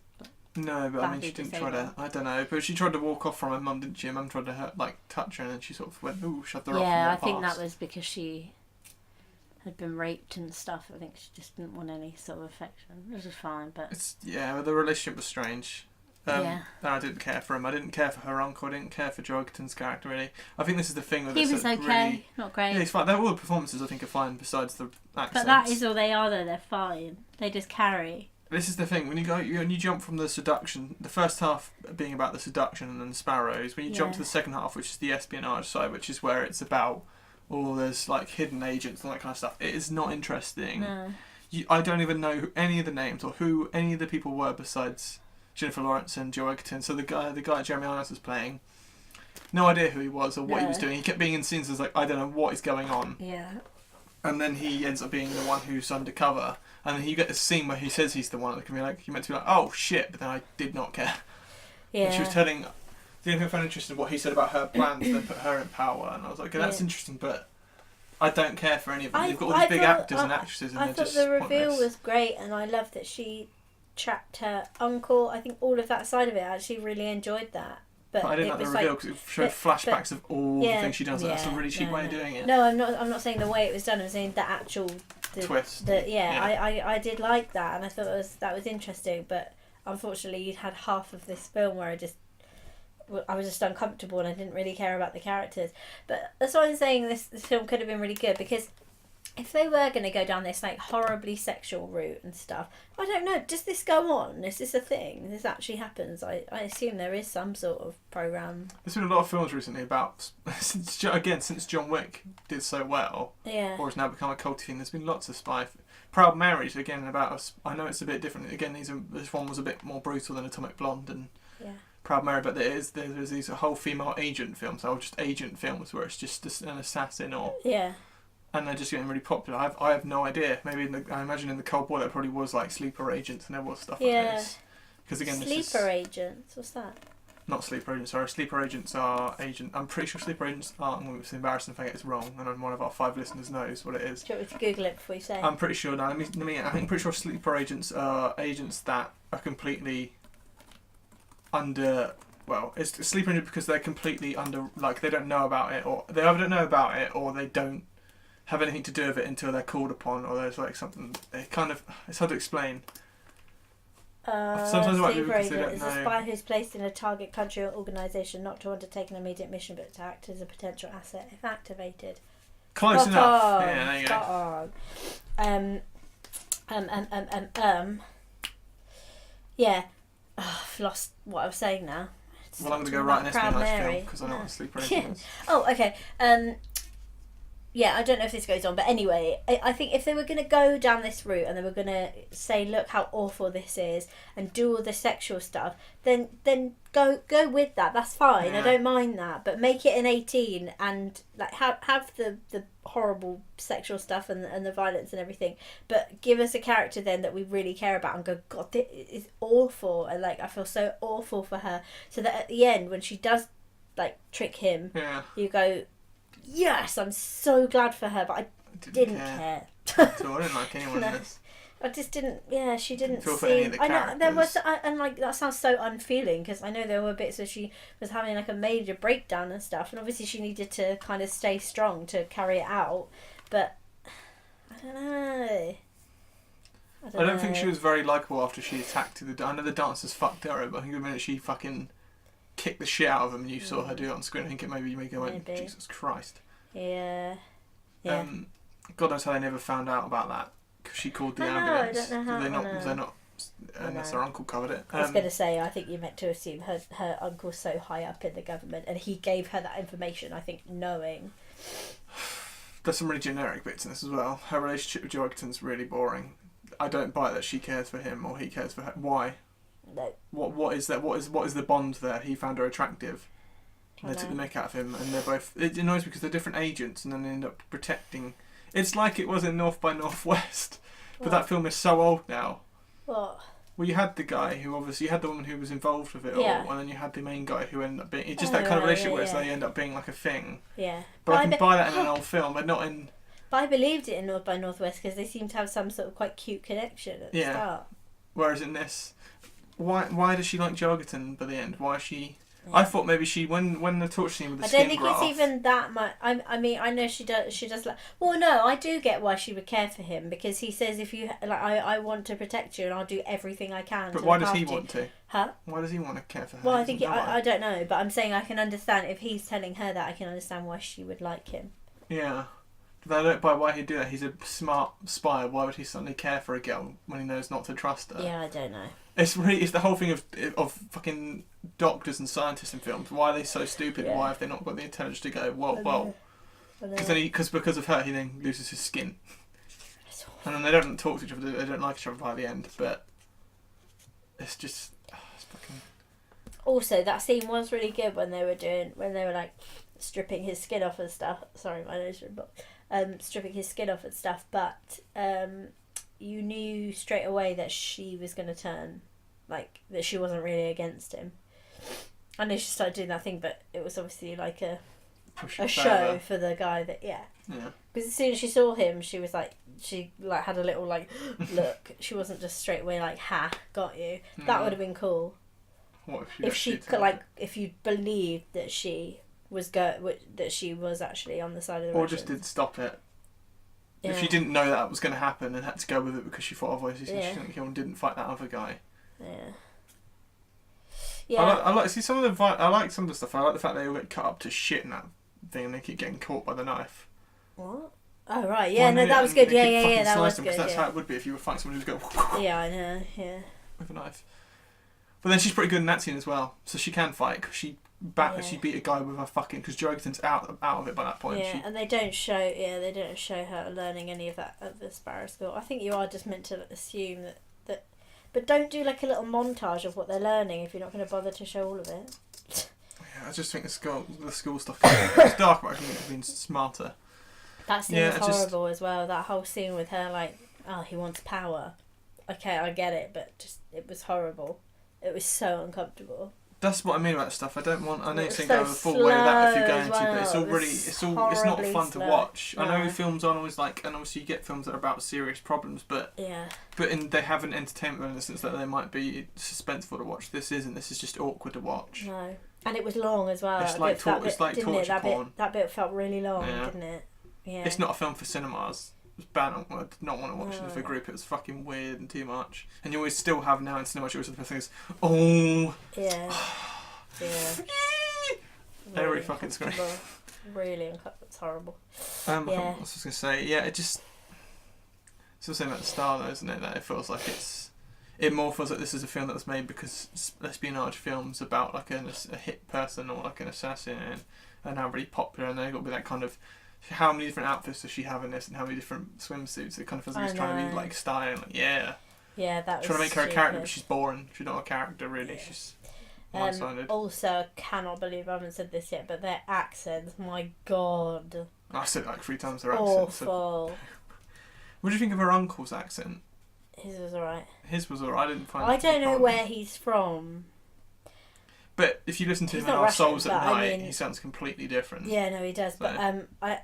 No, but I mean, Badly she didn't try to. disabled. I don't know, but she tried to walk off from her mum, didn't she? Her mum tried to hurt, like touch her, and then she sort of went, "Ooh, shut her off." Yeah, I and think walked that past. was because she had been raped and stuff. I think she just didn't want any sort of affection, which is fine. But Well, the relationship was strange. Yeah. And I didn't care for him. I didn't care for her uncle. I didn't care for Joe Egerton's character really. I think this is the thing with he this. was that okay, Really, not great. yeah, he's fine. All the performances I think are fine, besides the accents. But that is all they are, though. They're fine. They just carry. This is the thing when you jump from the seduction, the first half being about the seduction and then the sparrows. When you jump Yeah. to the second half, which is the espionage side, which is where it's about there's like hidden agents and that kind of stuff. It is not interesting. No. I don't even know who any of the names or who any of the people were besides Jennifer Lawrence and Joe Egerton. So the guy Jeremy Irons was playing, no idea who he was or what he was No. doing. He kept being in scenes as like, I don't know what is going on. Yeah. And then he ends up being the one who's undercover. And then you get this scene where he says he's the one that can be like, you're meant to be like, oh shit, but then I did not care. Yeah. And she was telling, the only thing I found interesting what he said about her plans to put her in power. And I was like, okay, that's Yeah. interesting, but I don't care for any of them. They've got all these I big thought- actors and actresses and I they're thought just the reveal pointless. was great, and I loved that she trapped her uncle. I think all of that side of it, I actually really enjoyed that. But I didn't it like the was reveal because it showed flashbacks of all the things she does. That's a really cheap way of doing it. No, I'm not saying the way it was done. I'm saying the actual Twist. Yeah. I did like that, and I thought that was interesting. But unfortunately, you'd had half of this film where I was just uncomfortable and I didn't really care about the characters. But that's why I'm saying this film could have been really good, because if they were going to go down this like horribly sexual route and stuff, I don't know, does this go on? Is this a thing? This actually happens? I assume there is some sort of program. There's been a lot of films recently about, since John Wick did so well, Yeah. or has now become a culty thing, there's been lots of Proud Marriage, again, about us. I know it's a bit different. Again, this one was a bit more brutal than Atomic Blonde and Yeah. Proud Mary, but there's these whole female agent films, or just agent films, where it's just an assassin Yeah. and they're just getting really popular. I have no idea. Maybe I imagine in the Cold War there probably was like sleeper agents and there was stuff Yeah. like this. Because again, Sleeper agents. What's that? not sleeper agents. Sorry, sleeper agents are agent. I'm pretty sure sleeper agents are. It's embarrassing if I get this wrong, and one of our 5 listeners knows what it is. Do you want me to Google it before you say it? I'm pretty sure. No, I think pretty sure sleeper agents are agents that are completely under. Well, it's a sleeper agent because they're completely under. Like they don't know about it, or they either don't know about it, or they don't have anything to do with it until they're called upon, or there's like something. They kind of. It's hard to explain. Sometimes it might be sleeper because they agent don't is know. a spy who's placed in a target country or organisation not to undertake an immediate mission but to act as a potential asset if activated. Close Spot enough. on, Yeah, there you go. spot on. Yeah. Oh, I've lost what I was saying now. Well, I'm going to go Talking write an about Proud espionage Mary. film because I know what a sleeper Yeah. agent is. Oh, okay. Yeah, I don't know if this goes on, but anyway, I think if they were going to go down this route and they were going to say, look how awful this is, and do all the sexual stuff, then go with that. That's fine. Yeah. I don't mind that, but make it an 18 and like have the horrible sexual stuff and the violence and everything, but give us a character then that we really care about and go, God, this is awful, and like I feel so awful for her, so that at the end when she does like trick him, Yeah. you go, yes, I'm so glad for her, but I didn't care. So I didn't like anyone No. in this. I just didn't. Yeah, she didn't Feel for seem. any of the I know there was, characters. and like that sounds so unfeeling because I know there were bits where she was having like a major breakdown and stuff, and obviously she needed to kind of stay strong to carry it out. But I don't know. I don't think she was very likeable after she attacked the. I know the dancers fucked her, but I think the minute she fucking kicked the shit out of him and you saw her do it on screen, I think it maybe went, Maybe. Jesus Christ. Yeah. Yeah. God knows how they never found out about that because she called the I know, ambulance. I don't know how- Did they not? I know. Was they not? I Unless know. her uncle covered it. I was going to say, I think you meant to assume her uncle's so high up in the government, and he gave her that information. I think knowing. There's some really generic bits in this as well. Her relationship with Joe Egerton's really boring. I don't buy that she cares for him or he cares for her. Why? No. What is that? What is the bond there? He found her attractive. And they took the mick out of him, and they're both. It annoys me because they're different agents, and then they end up protecting. It's like it was in North by Northwest, but that film is so old now. What? Well, you had the guy who obviously you had the woman who was involved with it all, and then you had the main guy who ended up being. It's just that kind of relationship where they end up being like a thing. Yeah. But I can buy that in an old film, but not in. But I believed it in North by Northwest because they seem to have some sort of quite cute connection at the start. Whereas in this, why does she like Jargoton by the end? Why is she? Yeah. I thought maybe she when the torture scene with the skin graft. I don't think it's even that much. I mean, I know she does like. Well, no, I do get why she would care for him because he says if you like, I want to protect you and I'll do everything I can. But why does he want to? Huh? Why does he want to care for her? Well, I think I don't know, but I'm saying I can understand if he's telling her that. I can understand why she would like him. Yeah. But I don't buy why he'd do that. He's a smart spy. Why would he suddenly care for a girl when he knows not to trust her? Yeah, I don't know. It's the whole thing of fucking doctors and scientists in films. Why are they so stupid? Yeah. Why have they not got the intelligence to go, whoa? Because of her, he then loses his skin. And then they don't talk to each other. They don't like each other by the end. But it's just it's fucking. Also, that scene was really good when they were like stripping his skin off and stuff. Sorry, my nose is stripping his skin off and stuff. But you knew straight away that she was going to turn, like that she wasn't really against him. I know she started doing that thing, but it was obviously like a show for the guy that Because as soon as she saw him, she was like had a little like look. She wasn't just straight away like ha got you. That would have been cool. What if she if you believed that she was that she was actually on the side of the Russians. Or just did stop it. Yeah. If she didn't know that was going to happen and had to go with it because she thought otherwise she didn't kill and didn't fight that other guy. Yeah. Yeah. I like see some of the I like some of the stuff. I like the fact they all get cut up to shit in that thing and they keep getting caught by the knife. What? Oh right, yeah, no, that was good. Yeah, that was good. Because that's how it would be if you were fighting someone who's going. Yeah, I know. Yeah. With a knife. But then she's pretty good in that scene as well, so she can fight because she beat a guy with her fucking because Jorgensen's out of it by that point. Yeah, and they don't show her learning any of that at the Sparrow School. I think you are just meant to assume that, but don't do like a little montage of what they're learning if you're not going to bother to show all of it. Yeah, I just think the school stuff it's dark, but I think it could have been smarter. That scene was horrible as well. That whole scene with her like, oh, he wants power. Okay, I get it, but it was horrible. It was so uncomfortable. That's what I mean about stuff. I know you're saying go the full way with that if you're going to, but it's not fun to watch. No. I know films aren't always like, and obviously you get films that are about serious problems, but they have an entertainment in the sense that they might be suspenseful to watch. This isn't. This is just awkward to watch. No, and it was long as well. It's like torture porn. That bit felt really long, didn't it? Yeah. It's not a film for cinemas. It was bad. I did not want to watch it as a group. It was fucking weird and too much. And you always still have now in cinema. You always have the thing is, yeah. Every fucking screen. Really uncomfortable. It's horrible. What was I just gonna say? Yeah, it's also saying about the style, though, isn't it? That it feels like it more feels like this is a film that was made because espionage films about like a hit person or like an assassin and how really popular, and they've got to be that kind of. How many different outfits does she have in this, and how many different swimsuits? It kind of feels like he's trying to be like styling, like yeah, that was trying to make her a character, but she's boring. She's not a character really. Yeah. She's one-sided. Also, I cannot believe I haven't said this yet, but their accents, my god. I said it like 3 times their accent. Awful. So. What do you think of her uncle's accent? His was alright. His was alright. I didn't find. I don't know where he's from. But if you listen to him in Our Souls at Night, he sounds completely different. Yeah, no, he does. So. But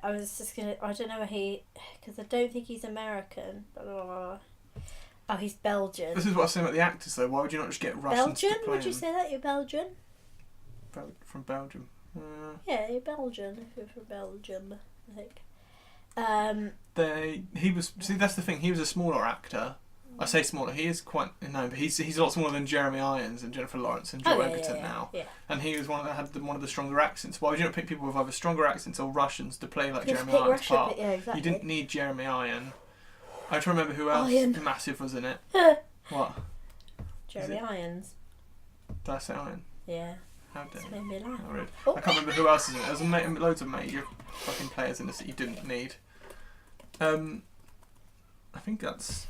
I was just gonna. I don't know where because I don't think he's American. Blah, blah, blah. Oh, he's Belgian. This is what I was saying about the actors, though. Why would you not just get Russians Belgian? to play Would you say that you're Belgian? From Belgium. Yeah, you're Belgian. If you're from Belgium, I think. He was. See, that's the thing. He was a smaller actor. I say smaller. He is quite but he's a lot smaller than Jeremy Irons and Jennifer Lawrence and Joe Edgerton now. Yeah. And he was one that had one of the stronger accents. Why would you not pick people with either stronger accents or Russians to play like Jeremy Irons' part? Yeah, exactly. You didn't need Jeremy Irons. I try to remember who else massive was in it. What? Jeremy Irons. Did I say Iron? Yeah. How dare you? Made me laugh. I can't remember who else is in it. There's loads of major fucking players in this that you didn't need. I think that's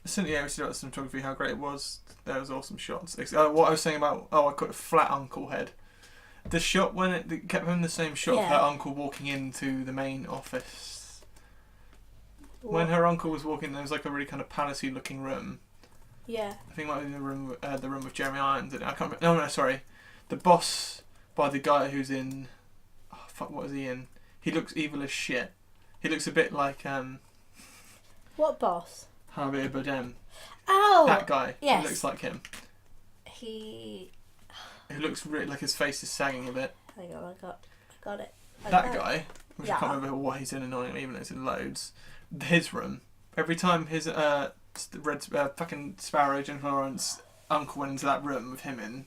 Yeah, we said about cinematography, how great it was. There was awesome shots. What I was saying about, I call it flat uncle head. The shot when it kept having the same shot of her uncle walking into the main office. What? When her uncle was walking, there was like a really kind of palacey looking room. Yeah. I think it might be the room with Jeremy Irons in it. I can't remember. No, sorry. The boss by the guy who's in. Oh, fuck, what is he in? He looks evil as shit. He looks a bit like. What boss? Javier Bardem. Oh! That guy. Yes. He looks like him. He looks really like his face is sagging a bit. Hang on, I got it. That guy, which I can't remember what he's in annoyingly, even though it's in loads. His room. Every time his Red fucking Sparrow, Jennifer Lawrence uncle went into that room with him in,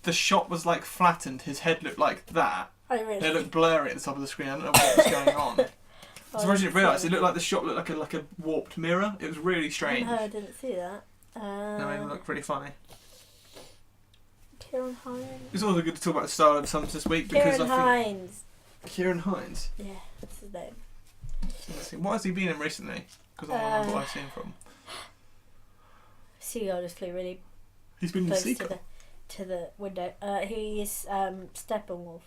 the shot was like flattened. His head looked like that. Oh really? It looked blurry at the top of the screen. I don't know what was going on. I didn't realise. It looked like the shot looked like a warped mirror. It was really strange. No, I didn't see that. No, it looked pretty funny. Kieran Hines. It's also good to talk about the style of the Suns this week because Kieran Hines. Kieran Hines. Yeah, that's his name. Let's see. What has he been in recently? Because I don't remember what I've seen from. Seagull just flew really He's been in close Seagull. to the window. He's Steppenwolf.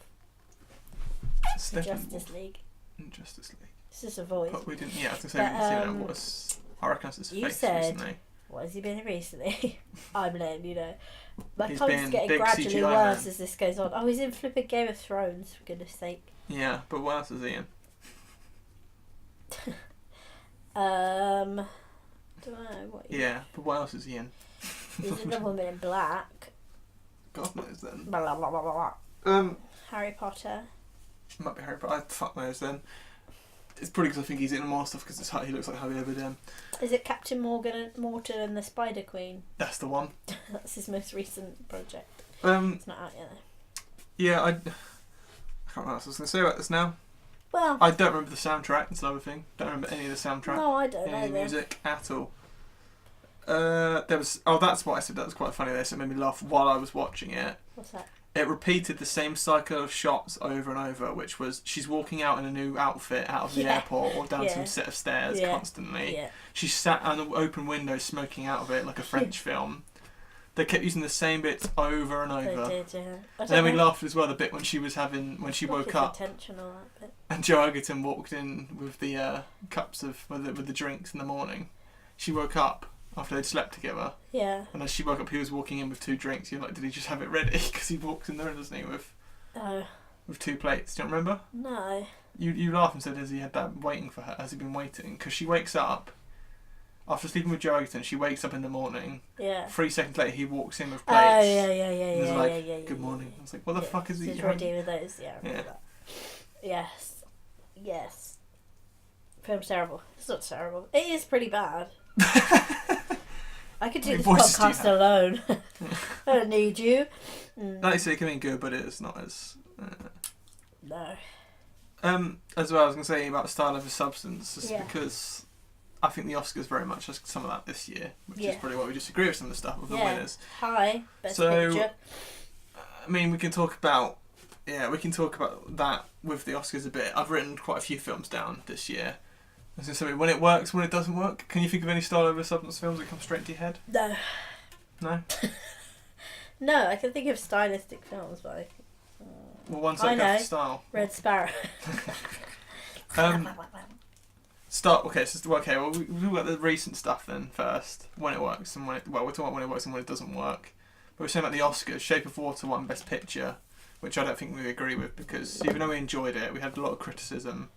Justice League. Justice League. It's just a voice. But we didn't. Yeah, I was gonna say we didn't see that. Was I reckon it's his you face said, recently. What has he been in recently? I'm letting you know. My He's comments been getting big gradually CGI worse man. as this goes on. Oh, he's in flipping Game of Thrones, for goodness sake. Yeah, but what else is he in? Don't know what. Yeah, but what else is he in? He's in The Woman in Black. God knows then. Blah, blah, blah, blah, blah. Harry Potter. Might be Harry Potter. Fuck knows then. It's probably because I think he's in more stuff because he looks like Javier Bardem. Is it Captain Morgan and the Spider Queen? That's the one. That's his most recent project. It's not out yet though. Yeah, I can't remember what else I was going to say about this now. Well, I don't remember the soundtrack. That's another thing. Don't remember any of the soundtrack. No, I don't any know. Music at all. There was. Oh, that's what I said. That was quite funny. There, so it made me laugh while I was watching it. What's that? It repeated the same cycle of shots over and over, which was she's walking out in a new outfit out of the airport or down some set of stairs constantly. Yeah. She sat on an open window smoking out of it like a French film. They kept using the same bits over and over. They did, yeah. And then we laughed as well the bit when she woke up. Intentional, that bit. And Joe Egerton walked in with the cups with the drinks in the morning. She woke up after they'd slept together. Yeah. And as she woke up, he was walking in with 2 drinks. You're like, did he just have it ready? Because he walks in there, doesn't he, with 2 plates. Do you remember? No. You laughed and said, has he had that waiting for her? Has he been waiting? Because she wakes up, after sleeping with Joe Egerton, she wakes up in the morning. Yeah. 3 seconds later, he walks in with plates. Oh, yeah. Good morning. I was like, what the fuck is he? He's ready with those, I remember that. Yes. Film's terrible. It's not terrible. It is pretty bad. I could do this podcast alone. I don't need you. Like you say, it can be good, but it's not as... No. As well, I was going to say about the style of the substance, just because I think the Oscars very much has some of that this year, which is probably why we disagree with some of the stuff with the winners. Hi, best picture. I mean, we can talk about that with the Oscars a bit. I've written quite a few films down this year. So when it works, when it doesn't work, can you think of any style over substance films that come straight to your head? No. No? No, I can think of stylistic films, but well, ones that go for style. Red Sparrow. Well, we'll look at the recent stuff then first. When it works and when we're talking about when it works and when it doesn't work. But we're saying about the Oscars, Shape of Water won Best Picture, which I don't think we agree with because even though we enjoyed it, we had a lot of criticism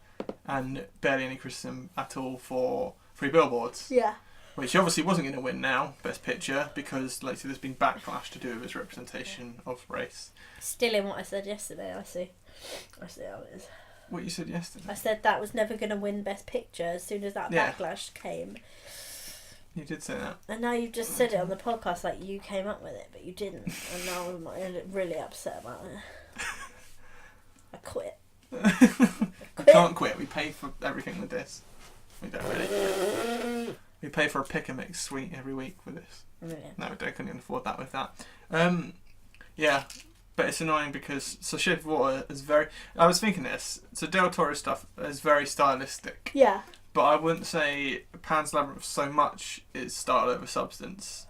and barely any criticism at all for Three Billboards. Yeah. Which obviously wasn't going to win now, Best Picture, because like there's been backlash to do with its representation of race. Still in what I said yesterday, I see how it is. What you said yesterday? I said that was never going to win Best Picture as soon as that backlash came. You did say that. And now you've just said it on the podcast like you came up with it, but you didn't. And now I'm really upset about it. I quit. We can't quit. We pay for everything with this. We don't really. We pay for a pick and mix suite every week with this. Yeah. No, we couldn't afford that with that. Yeah, but it's annoying because Shape of Water is very. I was thinking this. So Del Toro stuff is very stylistic. Yeah. but I wouldn't say Pan's Labyrinth so much is style over substance.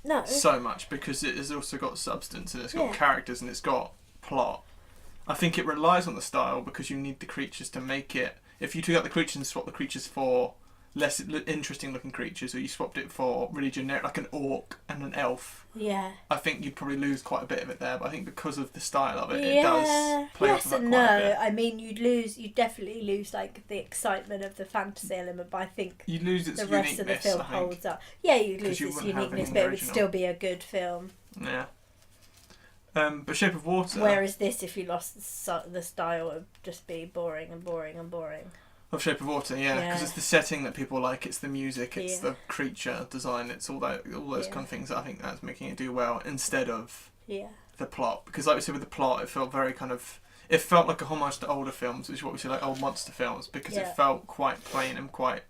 No. So much, because it has also got substance and it's got Yeah. characters and it's got plot. I think it relies on the style because you need the creatures to make it. If you took out the creatures and swapped the creatures for less interesting looking creatures, or you swapped it for really generic, like an orc and an elf, Yeah. I think you'd probably lose quite a bit of it there. But I think because of the style of it, Yeah. it does play off Yes of and that quite a no. bit. I mean, you'd definitely lose like the excitement of the fantasy element, but I think You lose its the rest of the uniqueness, film I think. holds up. Yeah, you'd 'Cause lose you its wouldn't have uniqueness, anything but it would original. still be a good film. Yeah. But Shape of Water. Whereas this, if you lost the style, it would just be boring and boring and boring. Of Shape of Water, yeah, because Yeah. it's the setting that people like, it's the music, it's Yeah. the creature design, it's all those Yeah. kind of things that I think that's making it do well instead of Yeah. the plot. Because like we said with the plot, it felt very kind of, it felt like a homage to older films, which is what we say, like old monster films, because Yeah. it felt quite plain and quite,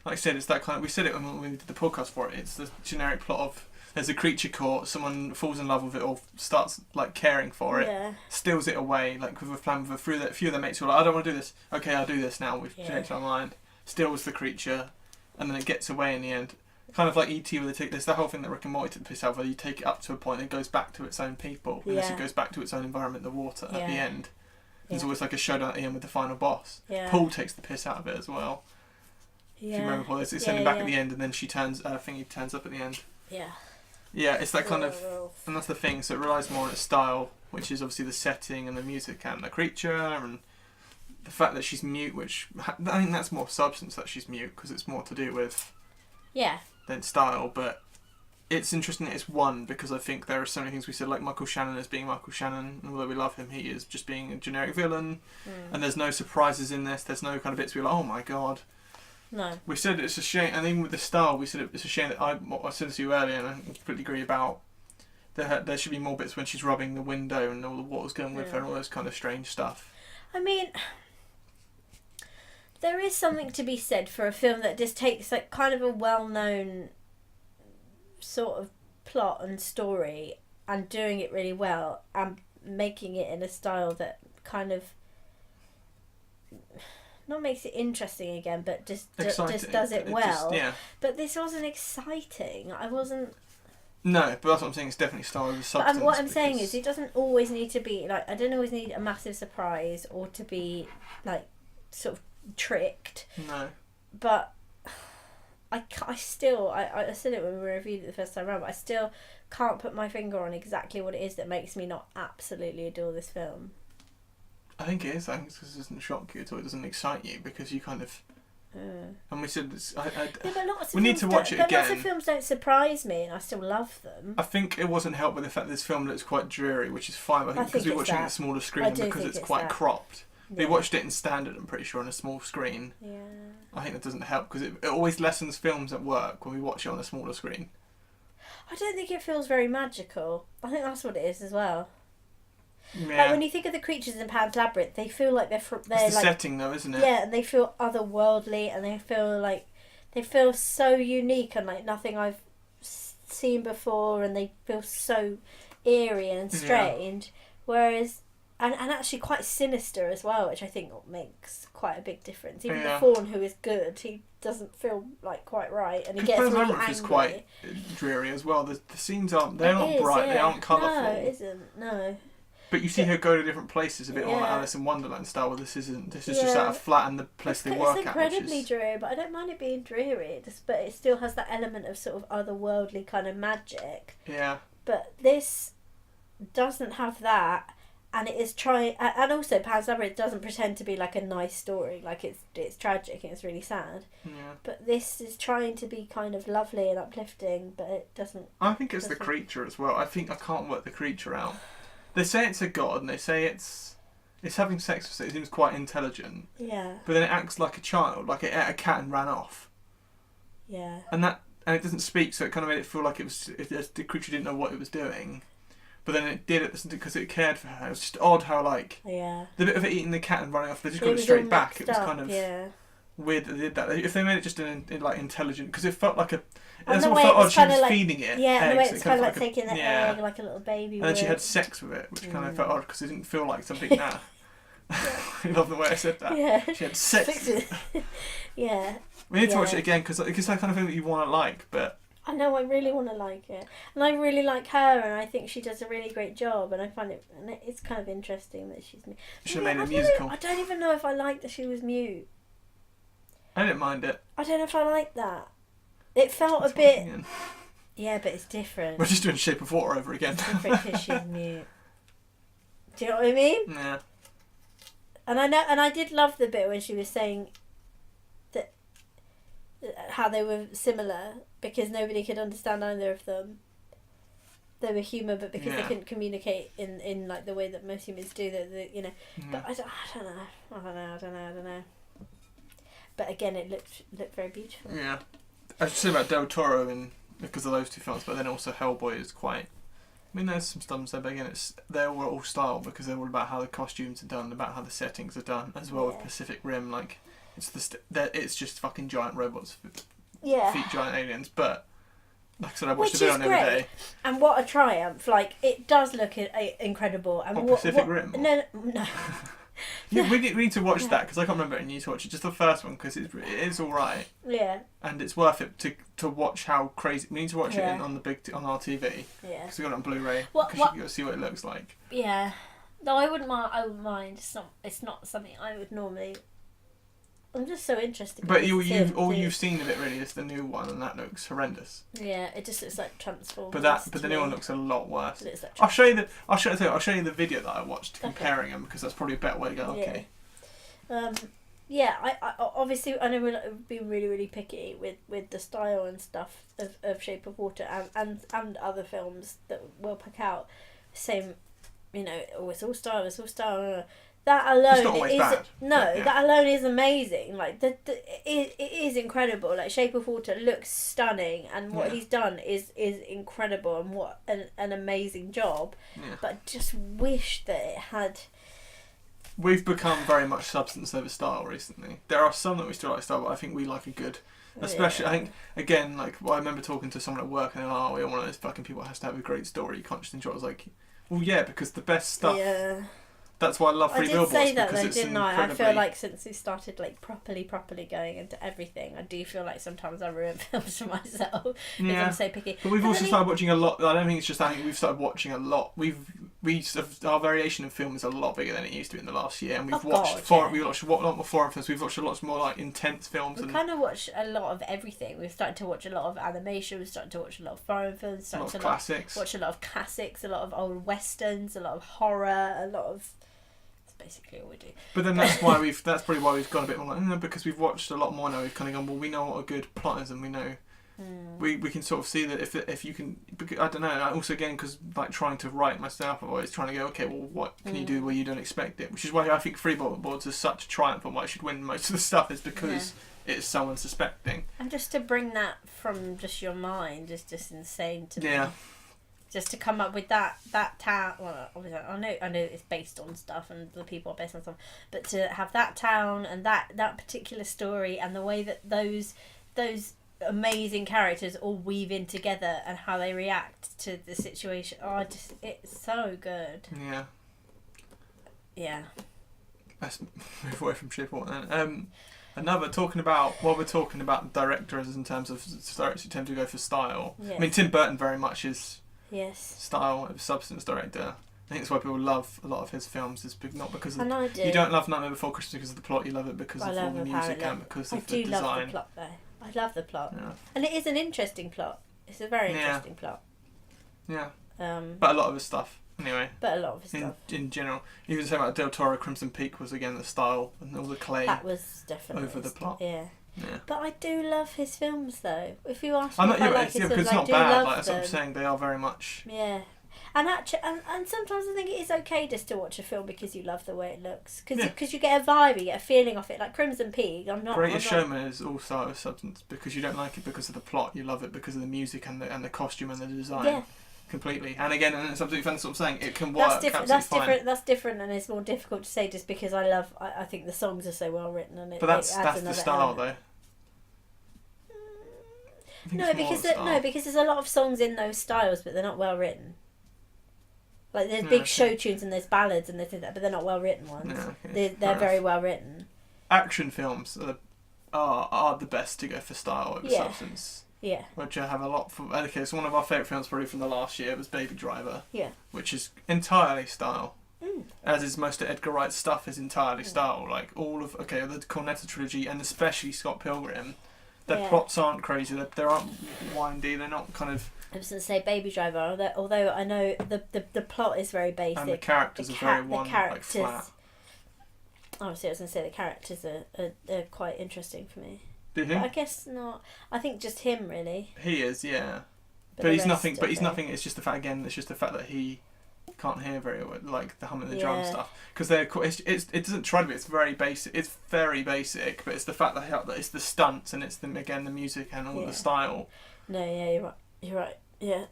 like I said, it's that kind of, we said it when we did the podcast for it, it's the generic plot of there's a creature caught, someone falls in love with it or starts like caring for it, Yeah. steals it away, like with a plan with a few of their mates who are like, I don't want to do this, okay, I'll do this now, we've Yeah. changed our mind, steals the creature, and then it gets away in the end. Kind of like E.T. where they take, there's the whole thing that Rick and Morty took the piss out, where you take it up to a point and it goes back to its own people, unless Yeah. it goes back to its own environment, the water, at the Yeah. end. There's Yeah. always like a showdown at the end with the final boss. Yeah. Paul takes the piss out of it as well. Yeah. If you remember Paul, it's Yeah, sending back yeah. at the end, and then she turns, Thingy turns up at the end. Yeah. Yeah, it's that kind of, Oh. and that's the thing, so it relies more on its style, which is obviously the setting and the music and the creature, and the fact that she's mute, which, I think that's more substance that she's mute, because it's more to do with Yeah. than style, but it's interesting that it's one, because I think there are so many things we said, like Michael Shannon as being Michael Shannon, and although we love him, he is just being a generic villain, and there's no surprises in this, there's no kind of bits where you're like, oh my god. No. We said it's a shame, and even with the style, we said it's a shame that I said to you earlier, and I completely agree about. There should be more bits when she's rubbing the window and all the water's going with her and all those kind of strange stuff. I mean, there is something to be said for a film that just takes like kind of a well-known sort of plot and story and doing it really well and making it in a style that kind of not makes it interesting again, but just does it well. Yeah. But this wasn't exciting. I wasn't. No, but that's what I'm saying. It's definitely style over substance. But what I'm saying is, it doesn't always need to be like. I don't always need a massive surprise or to be like sort of tricked. No. But I said it when we reviewed it the first time around, but I still can't put my finger on exactly what it is that makes me not absolutely adore this film. I think it is. I think it's because it doesn't shock you at all. It doesn't excite you because you kind of. And we said this. Yeah, but lots of we need to films watch don't- it but again. lots of films don't surprise me, and I still love them. I think it wasn't helped with the fact that this film looks quite dreary, which is fine. But I think because we it's watched it on that. a smaller screen I and do because think it's it's quite that. cropped. We Yeah. watched it in standard, I'm pretty sure, on a small screen. Yeah. I think that doesn't help because it always lessens films at work when we watch it on a smaller screen. I don't think it feels very magical. I think that's what it is as well. Yeah. Like when you think of the creatures in Pan's Labyrinth, they feel like they're it's the like setting though, isn't it? yeah, and they feel otherworldly, and they feel so unique and like nothing I've seen before, and they feel so eerie and strange. Whereas, and actually quite sinister as well, which I think makes quite a big difference. Even the fawn, who is good, he doesn't feel like quite right, and he gets Pan's really Labyrinth angry. is quite dreary as well. The scenes aren't, they're not bright, yeah. they aren't colourful. No, it isn't. No. But you see her go to different places, a bit more like Yeah. Alice in Wonderland style, where this isn't. This is Yeah. just at a flat and the place they work It's at. Which incredibly is, dreary, but I don't mind it being dreary. But it still has that element of sort of otherworldly kind of magic. yeah. But this doesn't have that, and it is trying. And also, Pan's Labyrinth doesn't pretend to be like a nice story. Like it's tragic and it's really sad. Yeah. But this is trying to be kind of lovely and uplifting, but it doesn't. I think it's the creature as well. I think I can't work the creature out. They say it's a god, and they say it's having sex with it. It seems quite intelligent, Yeah. but then it acts like a child, like it ate a cat and ran off, Yeah. and it doesn't speak, so it kind of made it feel like the creature didn't know what it was doing, but then it did it because it cared for her. It was just odd how like Yeah. the bit of it eating the cat and running off, they just It got it was straight all back. It was mixed kind up, of yeah. weird that they did that. If they made it just in like intelligent, because it felt like a. And It the all way felt it was odd. She was kinda like- feeding it. Yeah, and the way eggs, it's it kind of like felt taking the yeah. egg like a little baby. And then she would. had sex with it, which kind of felt odd because it didn't feel like something that. I love the way I said that. Yeah. She had sex. Yeah. We need to watch it again because it's that kind of thing that you want to like, but. I know, I really want to like it. And I really like her, and I think she does a really great job, and I find it, and it's kind of interesting that she's mute. Should have made a musical. I don't even know if I liked that she was mute. I didn't mind it. I don't know if I like that. It felt a bit... Yeah, but it's different. We're just doing Shape of Water over again. It's different because she's mute. Do you know what I mean? Yeah. And I know, and I did love the bit when she was saying that how they were similar because nobody could understand either of them. They were human, but because they couldn't communicate in like the way that most humans do, that you know. But I don't know. But again, it looked very beautiful. Yeah, I should say about Del Toro and because of those two films, but then also Hellboy is quite. I mean, there's some stuff there, but again, they're all style because they're all about how the costumes are done, about how the settings are done, as well with Pacific Rim. Like, it's just fucking giant robots, feet giant aliens. But like I said, I watched the video on the other day. And what a triumph! Like, it does look incredible. And Pacific Rim? No. Yeah, we need to watch that because I can't remember it and you need to watch it. Just the first one because it is alright. Yeah. And it's worth it to watch how crazy. We need to watch it on on our TV. Yeah. Because we got it on Blu-ray. Because you got to see what it looks like. Yeah. No, I wouldn't mind. It's not something I would normally. I'm just so interested. But you've seen of it really is the new one, and that looks horrendous. Yeah, it just looks like Transformers. But the new one looks a lot worse. Like I'll show you the video that I watched comparing them because that's probably a better way to go. Okay. I obviously I know we're being really really picky with the style and stuff of Shape of Water and other films that we'll pick out. Same, you know, it's all style. That alone that alone is amazing. Like it is incredible. Like Shape of Water looks stunning, and what he's done is incredible, and what an amazing job. Yeah. But I just wish that it had. We've become very much substance over style recently. There are some that we still like style, but I think we like a good. Especially, I think, again, like, I remember talking to someone at work and they're like, we're one of those fucking people that has to have a great story. You can't just enjoy it. I was like, well, yeah, because the best stuff. Yeah. That's why I love Three Billboards. I did say that though, didn't I? I feel like since we started like properly going into everything, I do feel like sometimes I ruin films for myself because I'm so picky. But we've also started watching a lot. I don't think it's just. I think we've started watching a lot. Our variation of film is a lot bigger than it used to be in the last year, and we watched a lot more foreign films. We've watched a lot more like intense films. We kind of watch a lot of everything. We've started to watch a lot of animation. We've started to watch a lot of foreign films. A lot of classics. Watch a lot of classics. A lot of old westerns. A lot of horror. A lot of. Basically all we do. But then that's probably why we've gone a bit more like because we've watched a lot more now. We've kind of gone, well, we know what a good plot is, and we know we can sort of see that if you can. I don't know. Also again because like trying to write myself, I'm always trying to go, okay, well, what can you do where you don't expect it? Which is why I think Three Billboards is such a triumph and why it should win most of the stuff is because it's so unsuspecting. And just to bring that from just your mind is just insane to me. Just to come up with that town. Well, obviously, I know it's based on stuff and the people are based on stuff, but to have that town and that particular story and the way that those amazing characters all weave in together and how they react to the situation. It's so good. Yeah. Yeah. Let's move away from Shape of Water then. While we're talking about directors in terms of directors who tend to go for style. Yes. I mean, Tim Burton very much is. Yes. Style of substance director. I think that's why people love a lot of his films. Is not because of, I do. You don't love Nightmare Before Christmas because of the plot. You love it because of all the music and because of the design. I do love the plot though. I love the plot, and it is an interesting plot. It's a very interesting plot. Yeah. But a lot of his stuff, anyway. In general, even saying about Del Toro, Crimson Peak was again the style and all the clay. That was definitely over the plot. Yeah. But I do love his films, though. If you ask me, because it's not bad. Like, that's what I'm saying. They are very much. Yeah, and actually, and sometimes I think it is okay just to watch a film because you love the way it looks, because you get a vibe, you get a feeling of it. Like Crimson Peak, Greatest Showman is all style of substance because you don't like it because of the plot. You love it because of the music and the costume and the design. Yeah. Completely, and again, and it's absolutely fun. That's what I'm saying. It can work. That's different, and it's more difficult to say just because I think the songs are so well written, and but that's the style though. No, because there's a lot of songs in those styles, but they're not well written. Like there's big show tunes and there's ballads and there's things like that, but they're not well written ones. Yeah, okay. They're very well written. Action films are the best to go for style over substance. Yeah. Which I have a lot from. Okay, so one of our favourite films probably from the last year was Baby Driver. Yeah. Which is entirely style. As is most of Edgar Wright's stuff is entirely style. Like all of the Cornetto trilogy and especially Scott Pilgrim, their plots aren't crazy. They aren't windy. They're not kind of. I was going to say Baby Driver, although I know the plot is very basic. And the characters are very like flat. Obviously, I was going to say the characters are quite interesting for me. Do you think? But I guess not. I think just him really. He is, yeah. But he's nothing. But he's nothing. It's just the fact again. It's just the fact that he can't hear very well, like the hum of the drum stuff. Because they're it doesn't try to be. It's very basic. It's very basic. But it's the fact that it's the stunts and it's the music and all the style. No, yeah, you're right. You're right. Yeah.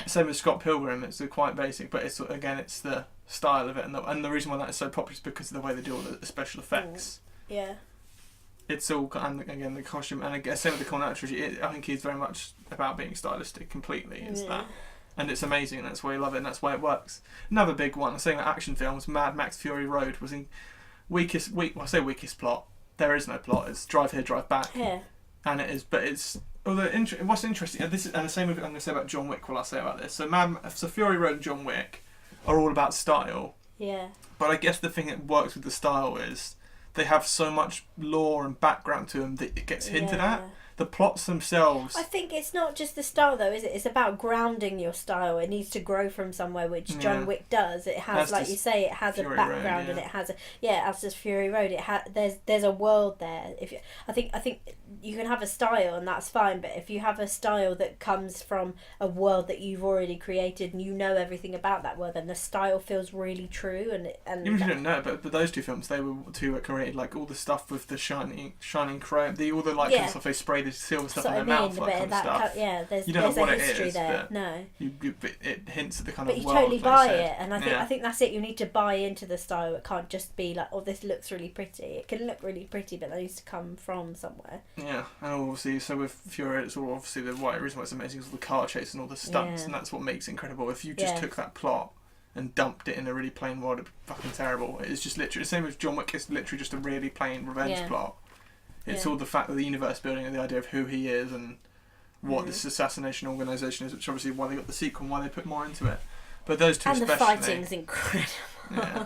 Same with Scott Pilgrim. It's quite basic, but it's the style of it, and the reason why that is so popular is because of the way they do all the special effects. Yeah. It's all, and again the costume, and again, same with the Cornetto trilogy. I think he's very much about being stylistic completely. It's that, and it's amazing. And that's why you love it, and that's why it works. Another big one, saying that action films, Mad Max Fury Road was in weakest plot. There is no plot. It's drive here, drive back. Yeah. And it is, but it's. What's interesting, and the same with I'm going to say about John Wick. What I'll say about this. So Fury Road and John Wick are all about style. Yeah. But I guess the thing that works with the style is they have so much lore and background to them that it gets hinted at. The plots themselves. I think it's not just the style though, is it? It's about grounding your style. It needs to grow from somewhere, which John Wick does. It has, like you say, it has Fury a background Road, and it has as does Fury Road. There's a world there. I think you can have a style and that's fine, but if you have a style that comes from a world that you've already created and you know everything about that world, then the style feels really true. And even if you don't know, but those two films, they were two that created like all the stuff with the shining chrome, all the kind of stuff they sprayed the silver stuff in their mouth, like kind of stuff. There's you don't know what a it history is, there. but No, it hints at the kind but of you world. totally like buy said. it, and I think that's it. You need to buy into the style. It can't just be like, oh, this looks really pretty. It can look really pretty, but that needs to come from somewhere. Yeah, and obviously, so with Fury, it's all obviously the reason why it's amazing is all the car chase and all the stunts, and that's what makes it incredible. If you just took that plot and dumped it in a really plain world, it'd be fucking terrible. It's just literally the same with John Wick. It's literally just a really plain revenge plot. It's all the fact of the universe building and the idea of who he is and what this assassination organisation is, which obviously why they got the sequel and why they put more into it. But those two and especially. And the fighting's incredible. Yeah.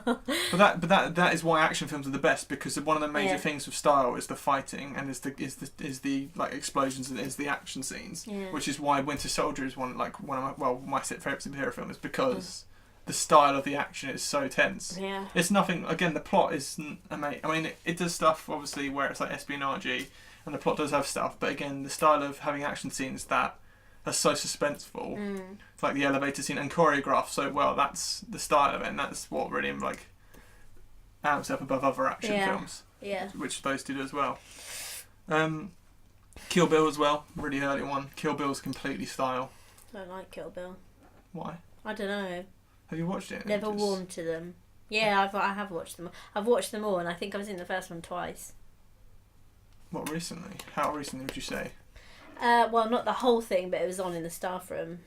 But that is why action films are the best, because one of the major things with style is the fighting and is the like explosions and is the action scenes, which is why Winter Soldier is one of my favourite superhero films, because the style of the action is so tense. Yeah. It's nothing. Again, the plot isn't amazing. I mean, it does stuff obviously where it's like espionage, and the plot does have stuff. But again, the style of having action scenes that are so suspenseful, it's like the elevator scene and choreographed so well. That's the style of it, and that's what really like amps up above other action films. Yeah. Which those two do as well. Kill Bill as well, really early one. Kill Bill's completely style. I don't like Kill Bill. Why? I don't know. Have you watched it? Never warmed to them. Yeah, I have watched them. I've watched them all, and I think I was in the first one twice. What, recently? How recently would you say? Well, not the whole thing, but it was on in the staff room,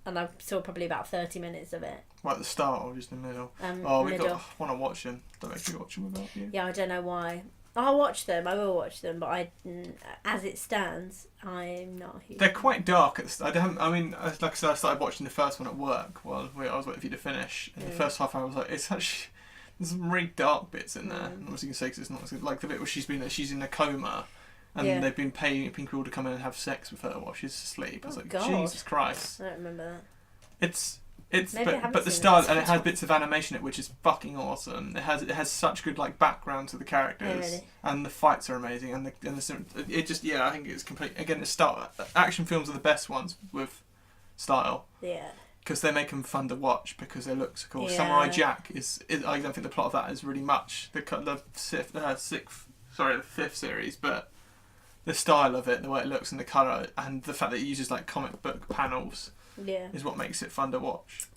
and I saw probably about 30 minutes of it. Right at the start or just in the middle? Middle. I want to watch them. Don't make me watch them without you. Yeah, I don't know why. I'll watch them. I will watch them, but as it stands, I'm not. They're quite dark. Like I said, I started watching the first one at work while I was waiting for you to finish. And the first half hour, I was like, it's actually there's some really dark bits in there. And I was going to say because it's not like the bit where she's in a coma, and they've been paying people to come in and have sex with her while she's asleep. I was like, God. Jesus Christ! I don't remember that. It's Maybe but the style, and it has bits of animation in it which is fucking awesome. It has such good like background to the characters, really? And the fights are amazing, and it just I think it's complete. Again, the style action films are the best ones with style. Yeah. Because they make them fun to watch because they look so cool. Yeah. Samurai Jack is I don't think the plot of that is really much the fifth series, but the style of it, the way it looks, and the colour, and the fact that it uses like comic book panels. Yeah. Is what makes it fun to watch.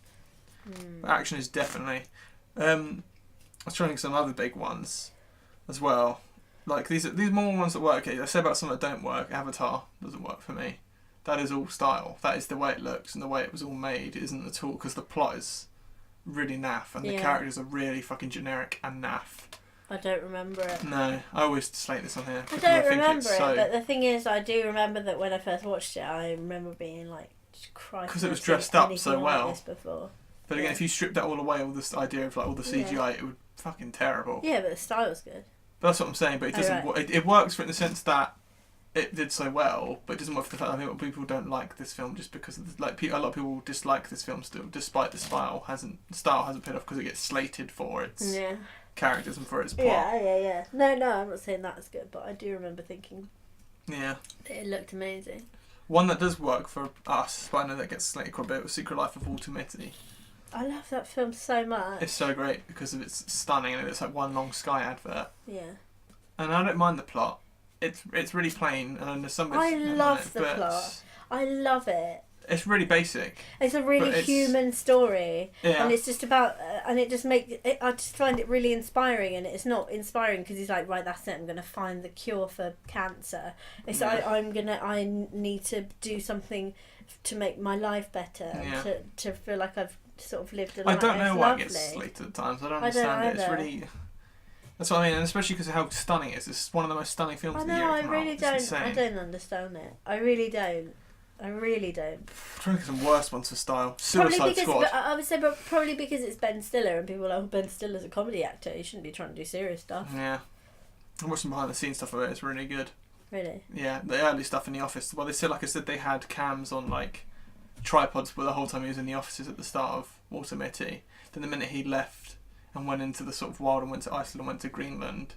Action is definitely. I was trying to think of some other big ones as well. Like these more ones that work. I say about some that don't work. Avatar doesn't work for me. That is all style. That is the way it looks and the way it was all made. It isn't at all because the plot is really naff, and the characters are really fucking generic and naff. I don't remember it. No, I always slate this on here. I don't remember it, but the thing is, I do remember that when I first watched it, I remember being like, Christ, because it was dressed up so well. Like this before. But again, if you stripped that all away, all this idea of like all the CGI, it would fucking terrible. Yeah, but the style's good. But that's what I'm saying. But it doesn't. Right. It works for it in the sense that it did so well, but it doesn't work for the fact that I think people don't like this film just because of a lot of people dislike this film still, despite the style hasn't paid off because it gets slated for its characters and for its plot. Yeah. No, I'm not saying that's good, but I do remember thinking. Yeah. It looked amazing. One that does work for us, but I know that gets slated quite a bit, was Secret Life of Walter Mitty. I love that film so much. It's so great because of its stunning and it's like one long Sky advert. Yeah. And I don't mind the plot. It's really plain and there's some bits I love the plot. I love it. It's really basic. It's a really human story, and it's just about, and it just I just find it really inspiring. And it's not inspiring because he's like, right, that's it. I'm going to find the cure for cancer. It's I need to do something to make my life better. Yeah. To feel like I've sort of lived a life. I don't know why it gets slated at times. I don't understand it. It's really. That's what I mean, and especially because of how stunning it is. It's one of the most stunning films of the year. I really don't. I don't understand it. I really don't. I'm trying to think of some worse ones for style. Suicide Squad. I would say, but probably because it's Ben Stiller, and people are like, oh, Ben Stiller's a comedy actor. He shouldn't be trying to do serious stuff. Yeah, I watched some behind the scenes stuff of it. It's really good. Really? Yeah, the early stuff in the office. Well, they said, like I said, they had cams on like tripods for the whole time he was in the offices at the start of Walter Mitty. Then the minute he left and went into the sort of wild and went to Iceland and went to Greenland,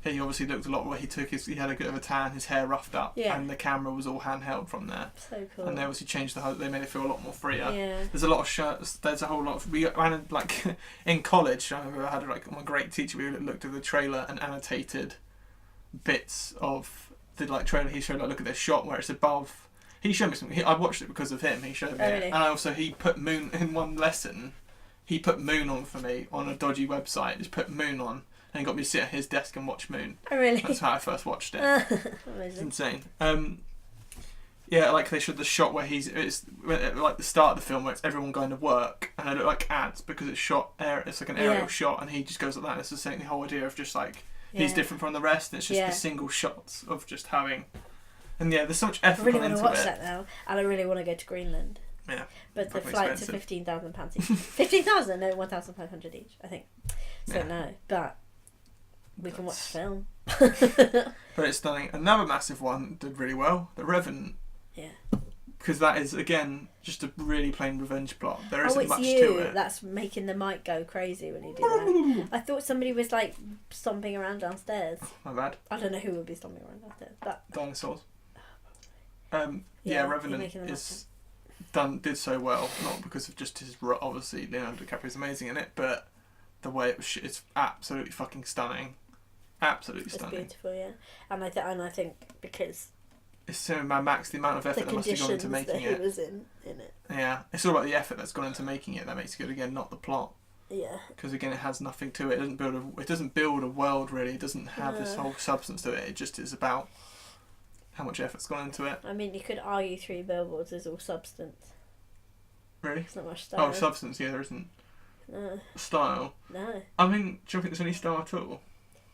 he obviously looked a lot where he had a bit of a tan, his hair roughed up, and the camera was all handheld from there. So cool. And they obviously changed they made it feel a lot more freer. Yeah. There's a lot of shirts. There's a whole lot of. We ran like in college. I remember I had like my great teacher. We looked at the trailer and annotated bits of the like trailer. He showed like, look at this shot where it's above. He showed me something. I watched it because of him. He showed me it, and he put Moon in one lesson. He put Moon on for me on a dodgy website. Just put Moon on. And he got me to sit at his desk and watch Moon. Oh, really? That's how I first watched it. Amazing. It's insane. Yeah, like they showed the shot where it's like the start of the film where it's everyone going to work, and it looked like ads because it's shot. It's like an aerial shot, and he just goes like that. And it's the same. The whole idea of just like he's different from the rest. And it's just the single shots of just having. And there's so much effort into it. I really want to watch that now, and I really want to go to Greenland. Yeah. But the flights are £15,000 each. 15,000? No, 1,500 each, I think. So no, but. We can watch the film. But it's stunning. Another massive one did really well. The Revenant. Yeah. Because that is, again, just a really plain revenge plot. There isn't much to it. That's making the mic go crazy when you do that. I thought somebody was like stomping around downstairs. My bad. I don't know who would be stomping around downstairs. But dinosaurs. Revenant did so well. Not because of just his, obviously Leonardo DiCaprio's amazing in it, but the way it was it's absolutely fucking stunning. Absolutely stunning. It's beautiful, yeah. And I think because it's so Mad Max, the amount of effort that must have gone into making it. He was in it. Yeah, it's all about the effort that's gone into making it that makes it good again, not the plot. Yeah. Because again, it has nothing to it. It doesn't build a world really. It doesn't have this whole substance to it. It just is about how much effort's gone into it. I mean, you could argue 3 Billboards is all substance. Really? It's not much style. Oh, substance. Yeah, there isn't. No. Style. No. I mean, do you think there's any style at all?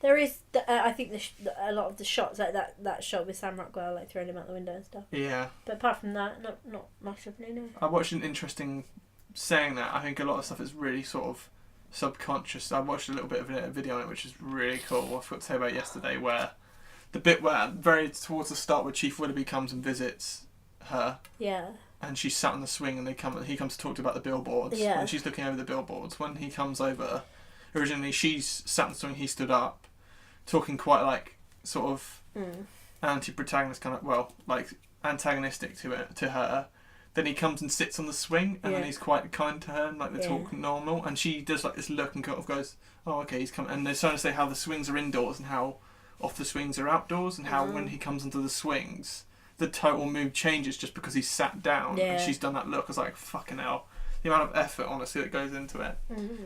There is. I think a lot of the shots, like that shot with Sam Rockwell, like throwing him out the window and stuff. Yeah. But apart from that, not much of no. I watched an interesting. Saying that, I think a lot of stuff is really sort of subconscious. I watched a little bit of a video on it, which is really cool. I forgot to say about yesterday, where the bit where very towards the start where Chief Willoughby comes and visits her. Yeah. And she's sat on the swing, and he comes to talk to her about the billboards. Yeah. And she's looking over the billboards. When he comes over, originally she's sat on the swing, he stood up, talking quite like sort of anti-protagonist kind of like antagonistic to her. Then he comes and sits on the swing, and then he's quite kind to her, and like they talk normal. And she does like this look and kind of goes, "Oh, okay, he's coming." And they're trying to say how the swings are indoors and how off the swings are outdoors, and how when he comes onto the swings, the total mood changes just because he's sat down. Yeah. And she's done that look. I was like, fucking hell. The amount of effort, honestly, that goes into it.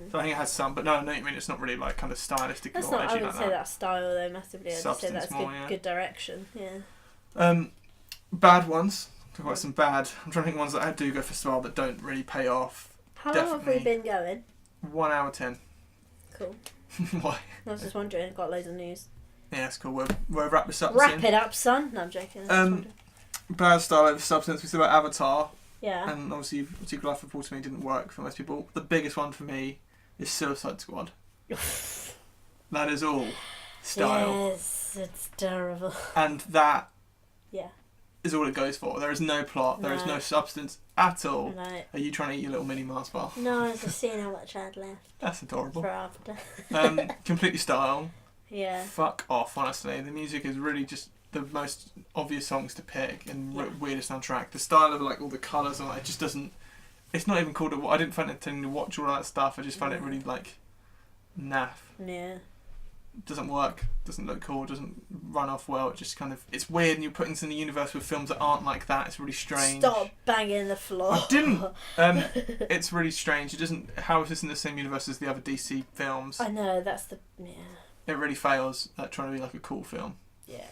So I think it has some, but no, I know what you mean. It's not really like kind of stylistic. That's not. I wouldn't say that's style though massively. I'd just say that's good direction. Yeah. Bad ones. Talk about some bad. I'm trying to think of ones that I do go for style that don't really pay off. How long have we been going? 1 hour 10. Cool. Why? I was just wondering. Got loads of news. Yeah, that's cool. We'll wrap this up Wrap soon. it up, son. No, I'm joking. I was just wondering. Bad style over substance. We said about Avatar. Yeah. And obviously, Secret Life of Paul to me didn't work for most people. The biggest one for me is Suicide Squad. That is all style. Yes, it's terrible. And that Yeah. is all it goes for. There is no plot. There is No. no substance at all. No. Are you trying to eat your little mini Mars bar? No, I was just seeing how much I had left That's adorable. for after. Completely style. Yeah. Fuck off, honestly. The music is really just the most obvious songs to pick and weirdest on track. The style of like all the colours on it just doesn't. It's not even called a. I didn't find it intending to watch all that stuff. I just found it really like naff. Yeah. Doesn't work. Doesn't look cool. Doesn't run off well. It just kind of. It's weird, and you're putting this in the universe with films that aren't like that. It's really strange. Stop banging the floor. I didn't. It's really strange. It doesn't. How is this in the same universe as the other DC films? I know, that's the. Yeah. It really fails at trying to be like a cool film. Yeah.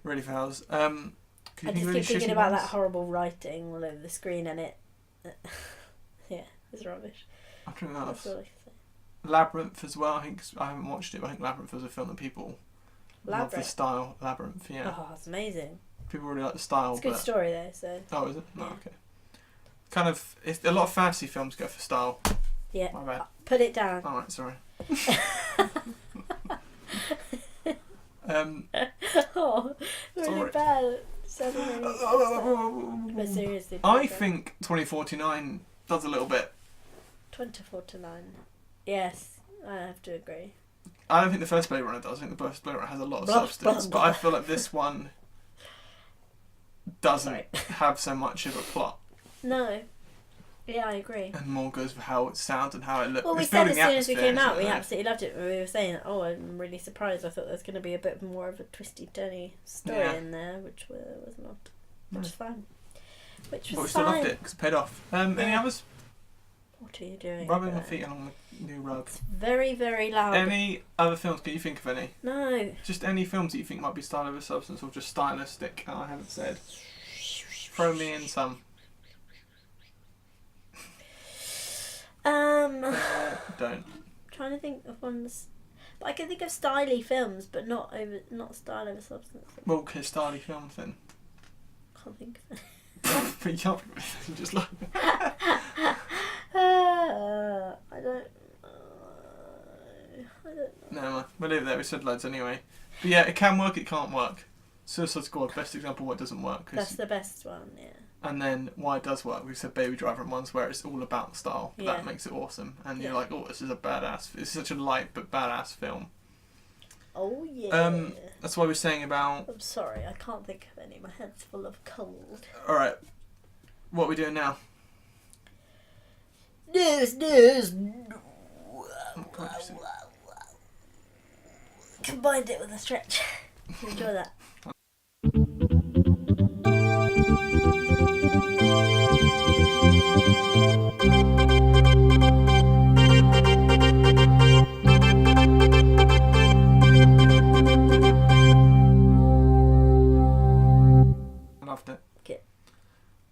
Really fails. Could I you just think of keep any thinking shitty about ones? that horrible writing all over the screen and it. Yeah, it's rubbish. I'm trying to That's think. all I can say. Labyrinth as well. I think I haven't watched it, but I think Labyrinth was a film that people love the Labyrinth. style. Labyrinth, yeah. Oh, it's amazing. People really like the style. It's a good but story though, so. oh, is it? No, Yeah. okay. Kind of. It's, a lot of fantasy films go for style. Yeah. My bad. Put it down. All right, sorry. Oh, really Sorry. bad. Suddenly. But seriously. I think 2049 does a little bit. 24 to 9. Yes, I have to agree. I don't think the first Blade Runner does. I think the first Blade Runner has a lot of Blah, substance, blah, but I blah. feel like this one doesn't Sorry. have so much of a plot, No. Yeah, I agree. and more goes for how it sounds and how it looks. Well, we It's said building as the soon as we atmosphere, came out, isn't we it? absolutely loved it. We were saying, oh, I'm really surprised. I thought there was going to be a bit more of a twisty-turny story Yeah. in there, which was not. Which was fun. Which But we was still fine. loved it because it paid off. Any Yeah. others? What are you doing? Rubbing my there? feet along the new rug. It's very, very loud. Any other films? Can you think of any? No. Just any films that you think might be style over substance or just stylistic? I haven't said. Throw me in some. Don't. Trying to think of ones, but I can think of styly films, but not style over substance. Well, okay, styly films then. Can't think of. But you can't you just like. I don't know. No, man. We'll leave it there. We said loads anyway. But yeah, it can work, it can't work. Suicide Squad, best example of what doesn't work. 'Cause That's the best one, yeah. and then why it does work, we said Baby Driver and ones where it's all about style. But Yeah. that makes it awesome. And Yeah. you're like, oh, this is a badass. It's such a light but badass film. Oh yeah. That's why we're saying about. I'm sorry, I can't think of any. My head's full of cold. Alright. What are we doing now? News. Oh, God, you see- Combined it with a stretch. Enjoy that. I loved it. Okay.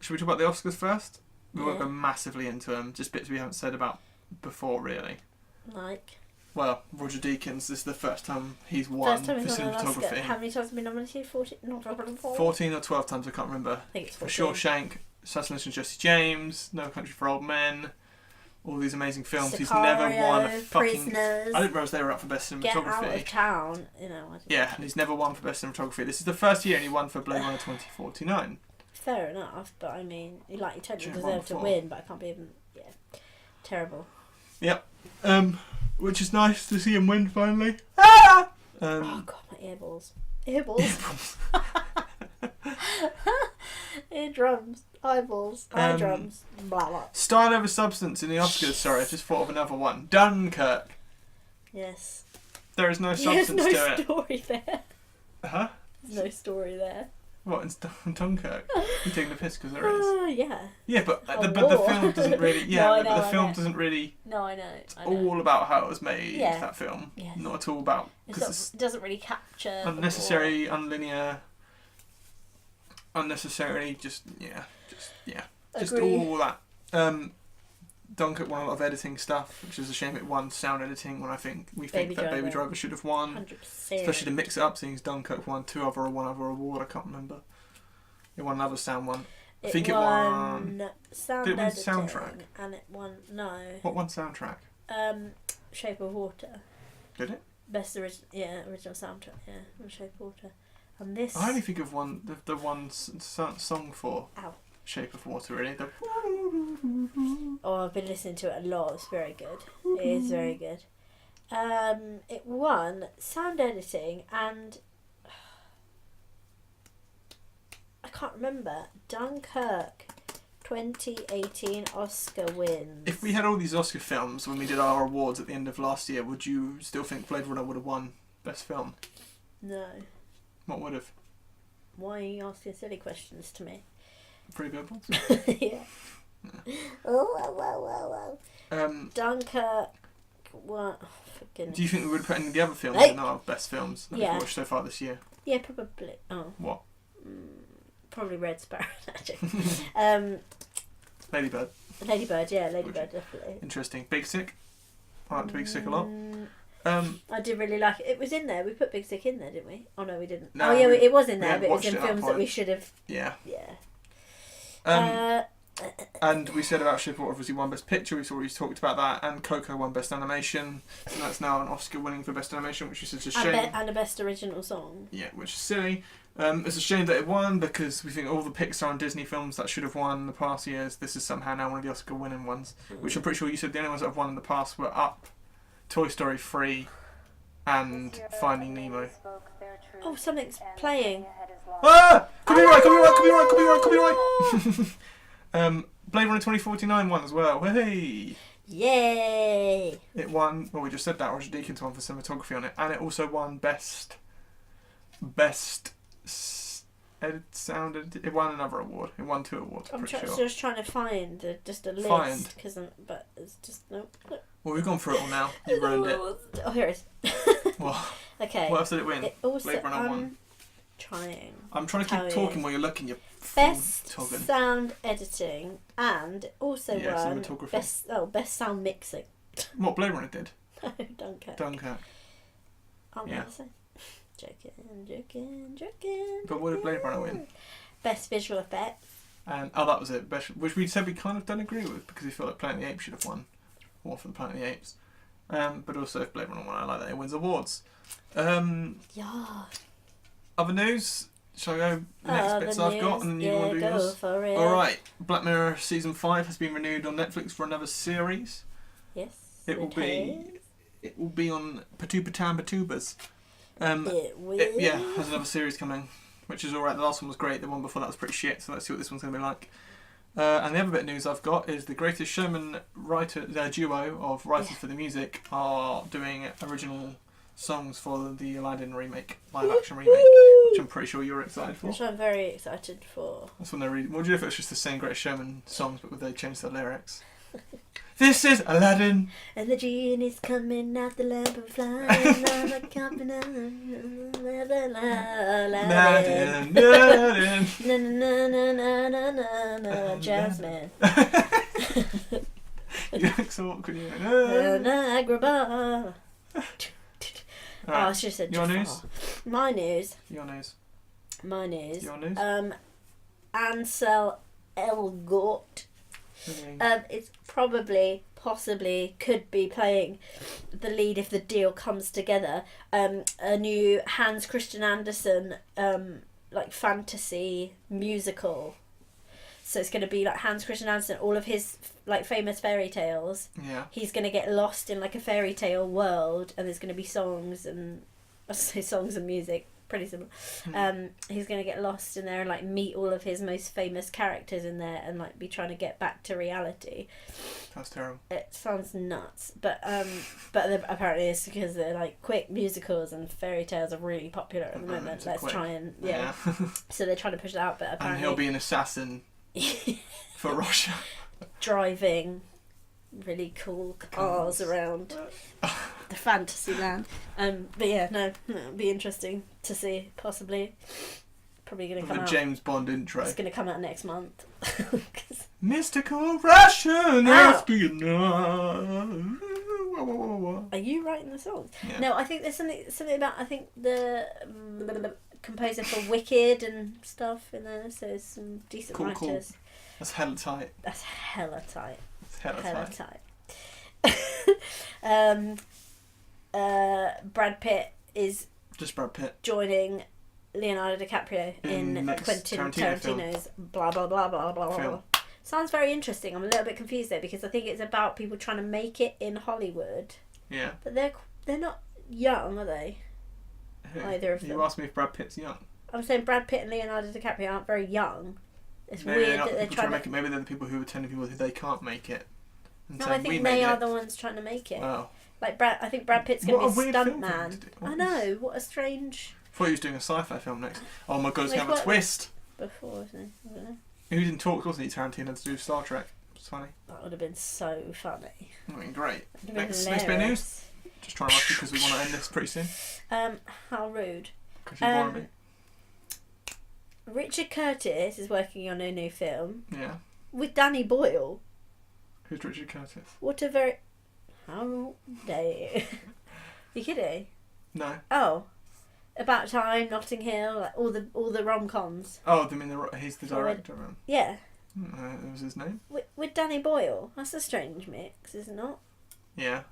Should we talk about the Oscars first? We won't Yeah. go massively into them, just bits we haven't said about before, really. Like. Well, Roger Deakins, this is the first time he's won First time for he's won an Oscar. cinematography. How many times have we been nominated? 14? Not 14 or 12 times, I can't remember. I think it's For 14. Shawshank, Assassination of Jesse James, No Country for Old Men, all these amazing films. He's never won a Sicario, fucking. Prisoners. I didn't realise they were up for Best Get out Cinematography. of town. You know. I don't Yeah, and he's never won for Best Cinematography. This is the first year and he won for Blade Runner 2049. Fair enough, but I mean, he totally Should have deserved won to before. win, but I can't be even. Yeah. Terrible. Which is nice to see him win finally. Ah! Oh god, my earballs. Earballs. Eardrums. Eyeballs. Eye drums. Blah blah. Style over substance in the Oscars. Sorry, I just thought of another one. Dunkirk. Yes. There is no There's substance no to it. story there. Huh? There's no story there. What, in Dunkirk? You're taking the piss because there is. Yeah. Yeah, but A the war. film doesn't really. Yeah, No, I but know, the I film know. doesn't really. No, I know. It's I know. all about how it was made. Yeah. That film. Yes. Not at all about It's because not, it doesn't really capture. the unnecessary, unlinear, unnecessarily just Agree. all that. Dunkirk won a lot of editing stuff, which is a shame. It won sound editing when I think Baby that Baby Driver. Driver should have won. 100%. Especially to mix it up, seeing as Dunkirk won one other award, I can't remember. It won another sound one. I think it won... sound Did it win editing, soundtrack? and it won What won soundtrack? Shape of Water. Did it? Best original soundtrack. Yeah, from Shape of Water. And this. I only think of the one song for Ow. Shape of Water. Really, Oh, I've been listening to it a lot. It's very good. It is very good. It won sound editing and I can't remember. Dunkirk 2018 Oscar wins. If we had all these Oscar films when we did our awards at the end of last year, would you still think Blade Runner would have won Best Film? No. What would have? Why are you asking silly questions to me? Pretty good ones. Yeah. Oh. Dunkirk. What? Oh, for goodness. Do you think we would have put any of the other films Hey. in our best films that Yeah. we've watched so far this year? Yeah, probably. Oh. What? Probably Red Sparrow. Actually. Ladybird. Ladybird. Yeah, Ladybird definitely. Interesting. Big Sick. I like Big Sick a lot. I did really like it. It was in there. We put Big Sick in there, didn't we? Oh no, we didn't. No, oh yeah, it was in we there, hadn't but it was watched in it at that films that point. we should have. Yeah. Yeah. And we said about Shape of Water obviously won Best Picture, we've already talked about that, and Coco won Best Animation, and that's now an Oscar winning for Best Animation, which is such a shame. And a best original song. Yeah, which is silly. It's a shame that it won, because we think all the Pixar and Disney films that should have won in the past years, this is somehow now one of the Oscar winning ones, which I'm pretty sure you said the only ones that have won in the past were Up, Toy Story 3, and Finding Nemo. Oh, something's playing. Ah! Could be right. Blade Runner 2049 won as well. Hey! Yay! It won. Well, we just said that. Roger Deakins won for cinematography on it, and it also won best sound. It won another award. It won 2 awards. I'm pretty sure. Just trying to find just a list but it's just no. Well, we've gone through it all now. You've ruined it. Oh, here it is. Well, Okay. what else did it win? It also, Blade Runner won. I'm trying to keep talking while you're looking. You're Best talking. sound editing and it also won cinematography. best sound mixing. What Blade Runner did? No, Dunkirk. Dunkirk. I'm Yeah. gonna say. Joking. But what did Blade Runner win? Best visual effects. And that was it. Best, which we said we kind of don't agree with, because we feel like Planet of the Apes should have won more for the Planet of the Apes. But also if Blade Runner won, I like that it wins awards. Yeah. Other news. Shall I go next bits I've got, and then you want to do go yours? for it. All right. Black Mirror season 5 has been renewed on Netflix for another series. Yes. It will be on Patupatan Patubas. It will. Has another series coming, which is alright. The last one was great. The one before that was pretty shit. So let's see what this one's going to be like. And the other bit of news I've got is the Greatest Showman their duo of writers for the music are doing original songs for the Aladdin remake, live action remake, which I'm pretty sure you're excited for. Which I'm very excited for. That's when they're reading. What do you know if it's just the same Greatest Showman songs, but they changed the lyrics? This is Aladdin. And the genie's coming out the lamp and flying on the company. Aladdin. Aladdin. Jasmine. You look so awkward. Agrabah. Oh, I should have said Your Jafar. news? My news. Your news. My news. Your news? Ansel Elgort. It's possibly could be playing the lead if the deal comes together. A new Hans Christian Andersen like fantasy musical. So it's going to be like Hans Christian Andersen, all of his like famous fairy tales. Yeah. He's going to get lost in like a fairy tale world, and there's going to be songs and music. Pretty similar. He's going to get lost in there and like meet all of his most famous characters in there and like be trying to get back to reality. That's terrible. It sounds nuts, but apparently it's because they're like quick musicals and fairy tales are really popular at the moment. Let's try and so they're trying to push it out, but apparently and he'll be an assassin for Russia, driving really cool cars around the fantasy land. But yeah, no, it'll be interesting to see. Possibly, probably going to come out. James Bond intro. It's going to come out next month. Mystical Russian Ow. espionage. Are you writing the songs? Yeah. No, I think there's something about, I think the composer for Wicked and stuff in there, so there's some decent Cool. writers. That's hella tight. That's hella tight. That's hella tight. Brad Pitt is Just Brad Pitt. joining Leonardo DiCaprio in next Quentin Tarantino Tarantino's blah blah blah blah blah blah. Film. Sounds very interesting. I'm a little bit confused though, because I think it's about people trying to make it in Hollywood, Yeah. but they're not young, are they? Who? Either of them. You asked me if Brad Pitt's young. I'm saying Brad Pitt and Leonardo DiCaprio aren't very young. It's Maybe weird they're not that they're people trying to. make it. Maybe they're the people who are telling people who they can't make it. And No, saying, I "We think made they are it." the ones trying to make it. Oh. Like I think Brad Pitt's going What to a be a weird film stuntman. to do. I know. What a strange. I thought he was doing a sci-fi film next. Oh my god, it's Wait, going to have a what? twist. Before, wasn't it? I don't know. He was in talks, wasn't he? Tarantino to do Star Trek. It's funny. That would have been so funny. I mean, great. Would have been Next bit of hilarious. news. Just trying to rush you because we want to end this pretty soon. How rude. Because you bored me. Richard Curtis is working on a new film Yeah. with Danny Boyle. Who's Richard Curtis? What a very... How dare you? You kidding? No. Oh. About Time, Notting Hill, like all the rom-coms. Oh, he's the Sorry. director. Yeah. That was his name. With Danny Boyle. That's a strange mix, is it not? Yeah.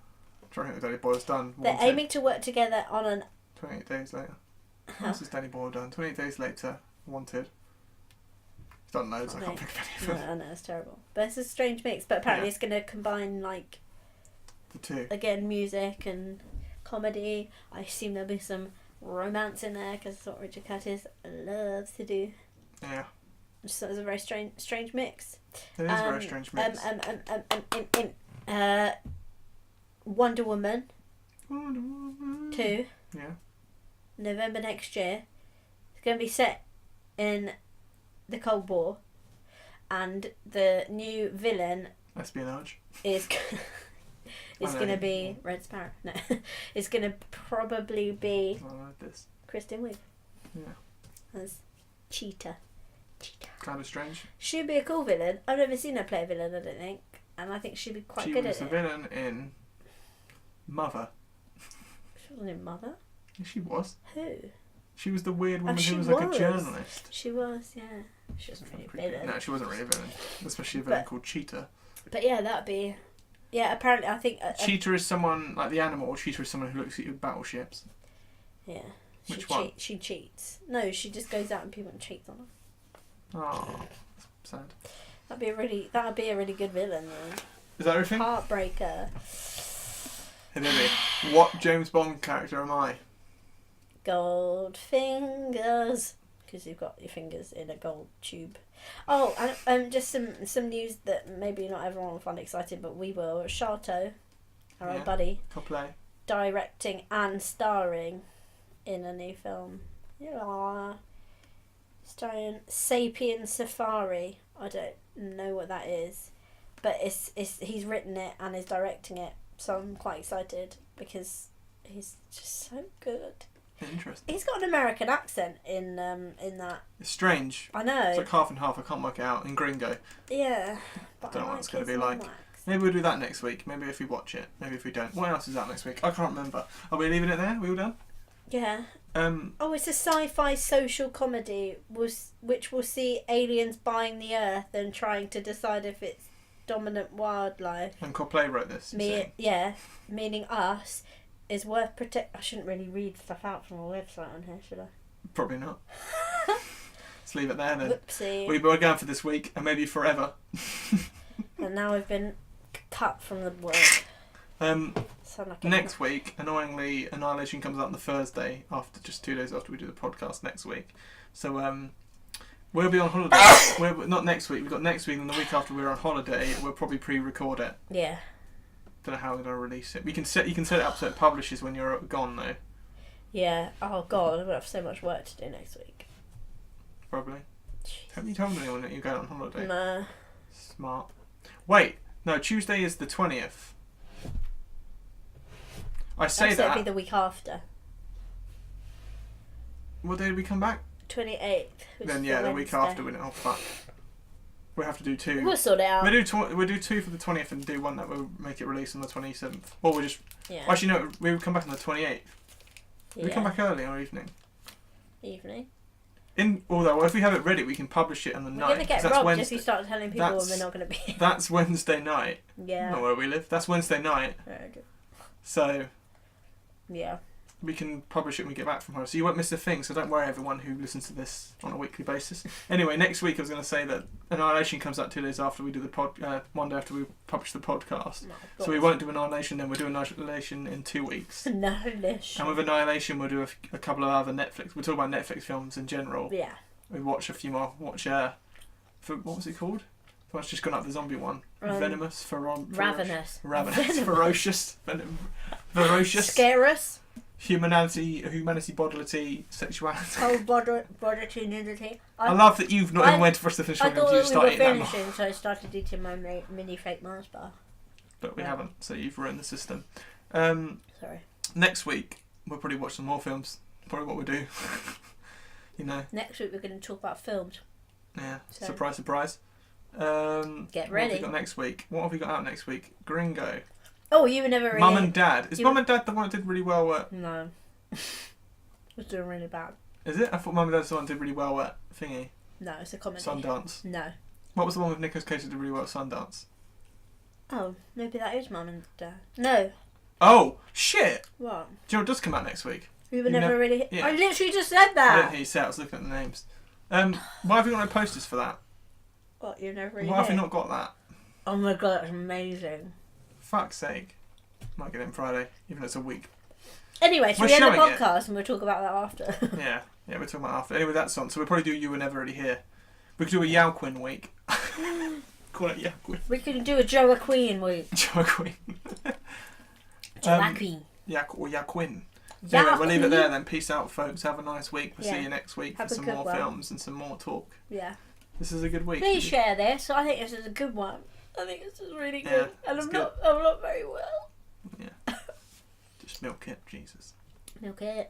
I'm trying to think what Danny Boyle's done. They're aiming to work together on an... 28 days later. What else has Danny Boyle done? 28 days later. Wanted. He's done loads. I can't think of any of them. I know, it's terrible. But it's a strange mix. But apparently Yeah. it's going to combine, like, The two. again, music and comedy. I assume there'll be some romance in there, because that's what Richard Curtis loves to do. Yeah. Just thought it was a very strange mix. It is a very strange mix. Wonder Woman 2, Yeah. November next year. It's going to be set in the Cold War, and the new villain Espionage. is I know. going to be Red Sparrow. No, it's going to probably be I like this. Kristen Wiig Yeah. as Cheetah. Kind of strange. She'd be a cool villain. I've never seen her play a villain, I don't think, and I think she'd be quite She good was at the it. villain in Mother. She wasn't in Mother. Yeah, she was. Who? She was the weird woman she who was like a was. journalist. She was, yeah. She wasn't really a villain. No, she wasn't really a villain. Especially a villain But- called Cheetah. But yeah, that'd be. Yeah, apparently, I think. Cheetah is someone like the animal, or Cheetah is someone who looks at your battleships. Yeah. Which one? She cheats. No, she just goes out and people and cheats on her. Oh, sad. That'd be a really good villain though. Is that everything? Heartbreaker. Hey, baby, what James Bond character am I? Gold fingers. Because you've got your fingers in a gold tube. Oh, and just some news that maybe not everyone will find exciting, but we will. Sharto, our old buddy, Copley. directing and starring in a new film. Yeah. Starring Sapien Safari. I don't know what that is, but it's he's written it and is directing it, so I'm quite excited because he's just so good. Interesting. He's got an American accent in that. It's strange. I know. It's like half and half. I can't work it out. In Gringo. Yeah. But Don't know I what it's gonna his be like. normal accent. Maybe we'll do that next week. Maybe if we watch it. Maybe if we don't. What else is out next week? I can't remember. Are we leaving it there? Are we all done? Yeah. Oh, it's a sci-fi social comedy which will see aliens buying the Earth and trying to decide if it's dominant wildlife. and Copley wrote this. you say? Meaning us is worth protect. I shouldn't really read stuff out from a website on here, should I? Probably not. Let's leave it there then. Whoopsie. We were going for this week and maybe forever. And now we've been cut from the world. Sound like Next week, annoyingly, Annihilation comes out on the Thursday after just 2 days after we do the podcast next week. So we'll be on holiday. Not next week. We've got next week and the week after we're on holiday. We'll probably pre-record it. Yeah. Don't know how we're gonna release it. You can set it up so it publishes when you're gone though. Yeah. Oh God, I'm gonna have so much work to do next week. Probably. Haven't you told anyone that you're going on holiday? Nah. Smart. Wait, no. Tuesday is the 20th. I say So that. it'll be the week after. What day did we come back? 28th. Then yeah, the week after we don't. Oh fuck. we'll have to do 2. We'll sort it out. We'll do 2 for the 20th and do 1 that will make it release on the 27th. Or we'll just... Yeah. Actually, no, we will come back on the 28th. Yeah. We come back early or evening? Evening. Although, if we have it ready, we can publish it on the 9th. We're going to get 'cause that's robbed Wednesday. if you start telling people when we're not going to be here. That's Wednesday night. Yeah. Not where we live. That's Wednesday night. So Yeah. we can publish it when we get back from her. So you won't miss a thing. So don't worry, everyone who listens to this on a weekly basis. Anyway, next week I was going to say that Annihilation comes out 2 days after we do the one day after we publish the podcast. So we won't do Annihilation, then we'll do Annihilation in 2 weeks. Annihilation. And with Annihilation, we'll do a couple of other Netflix. We'll talk about Netflix films in general. Yeah. We watch a few more. What was it called? The one's just gone up, the zombie one. Venomous, Ravenous. Ravenous, ferocious, ferocious. Scarus. Humanity, bodility, sexuality. Cold bodily nudity. I love that you've not even waited for us to finish I talking thought until you we started were eating that. finishing, so I started eating my mini fake Mars bar. But we haven't, so you've ruined the system. Sorry. Next week, we'll probably watch some more films. Probably what we'll do. You know. Next week we're going to talk about films. Yeah. So. Surprise, surprise. Get What ready. have we got next week? What have we got out next week? Gringo. Oh, you were never really... Mum and Dad. Is Mum and Dad the one that did really well at... No. It was doing really bad. Is it? I thought Mum and Dad's the one that did really well at Thingy. No, it's a comedy. Sundance. No. What was the one with Nicolas Cage that did really well at Sundance? Oh, maybe that is Mum and Dad. No. Oh, shit! What? Do you know what does come out next week? We were never really... Yeah. I literally just said I that! didn't hear you say it, I was looking at the names. Why have you got no posters for that? What, you never really Why have you did? not got that? Oh my god, that's amazing. Fuck's sake. Might get it on Friday, even though it's a week. Anyway, should We're we end the showing it. podcast and we'll talk about that after? Yeah, we're talking about after. Anyway, that's on. So we'll probably do You Were Never Really Here. We could do a Yowquin week. Call it Yowquin. We could do a Joaquin week. Joaquin. Joaquin. Or Yowquin. Anyway, we'll leave it there then. Peace out, folks. Have a nice week. We'll Yeah. see you next week Have for a some good more one. films and some more talk. Yeah. This is a good week. Please share this. I think this is a good one. I think this is really good. Yeah, And it's I'm good. not very well. Yeah. Just milk it, Jesus. Okay.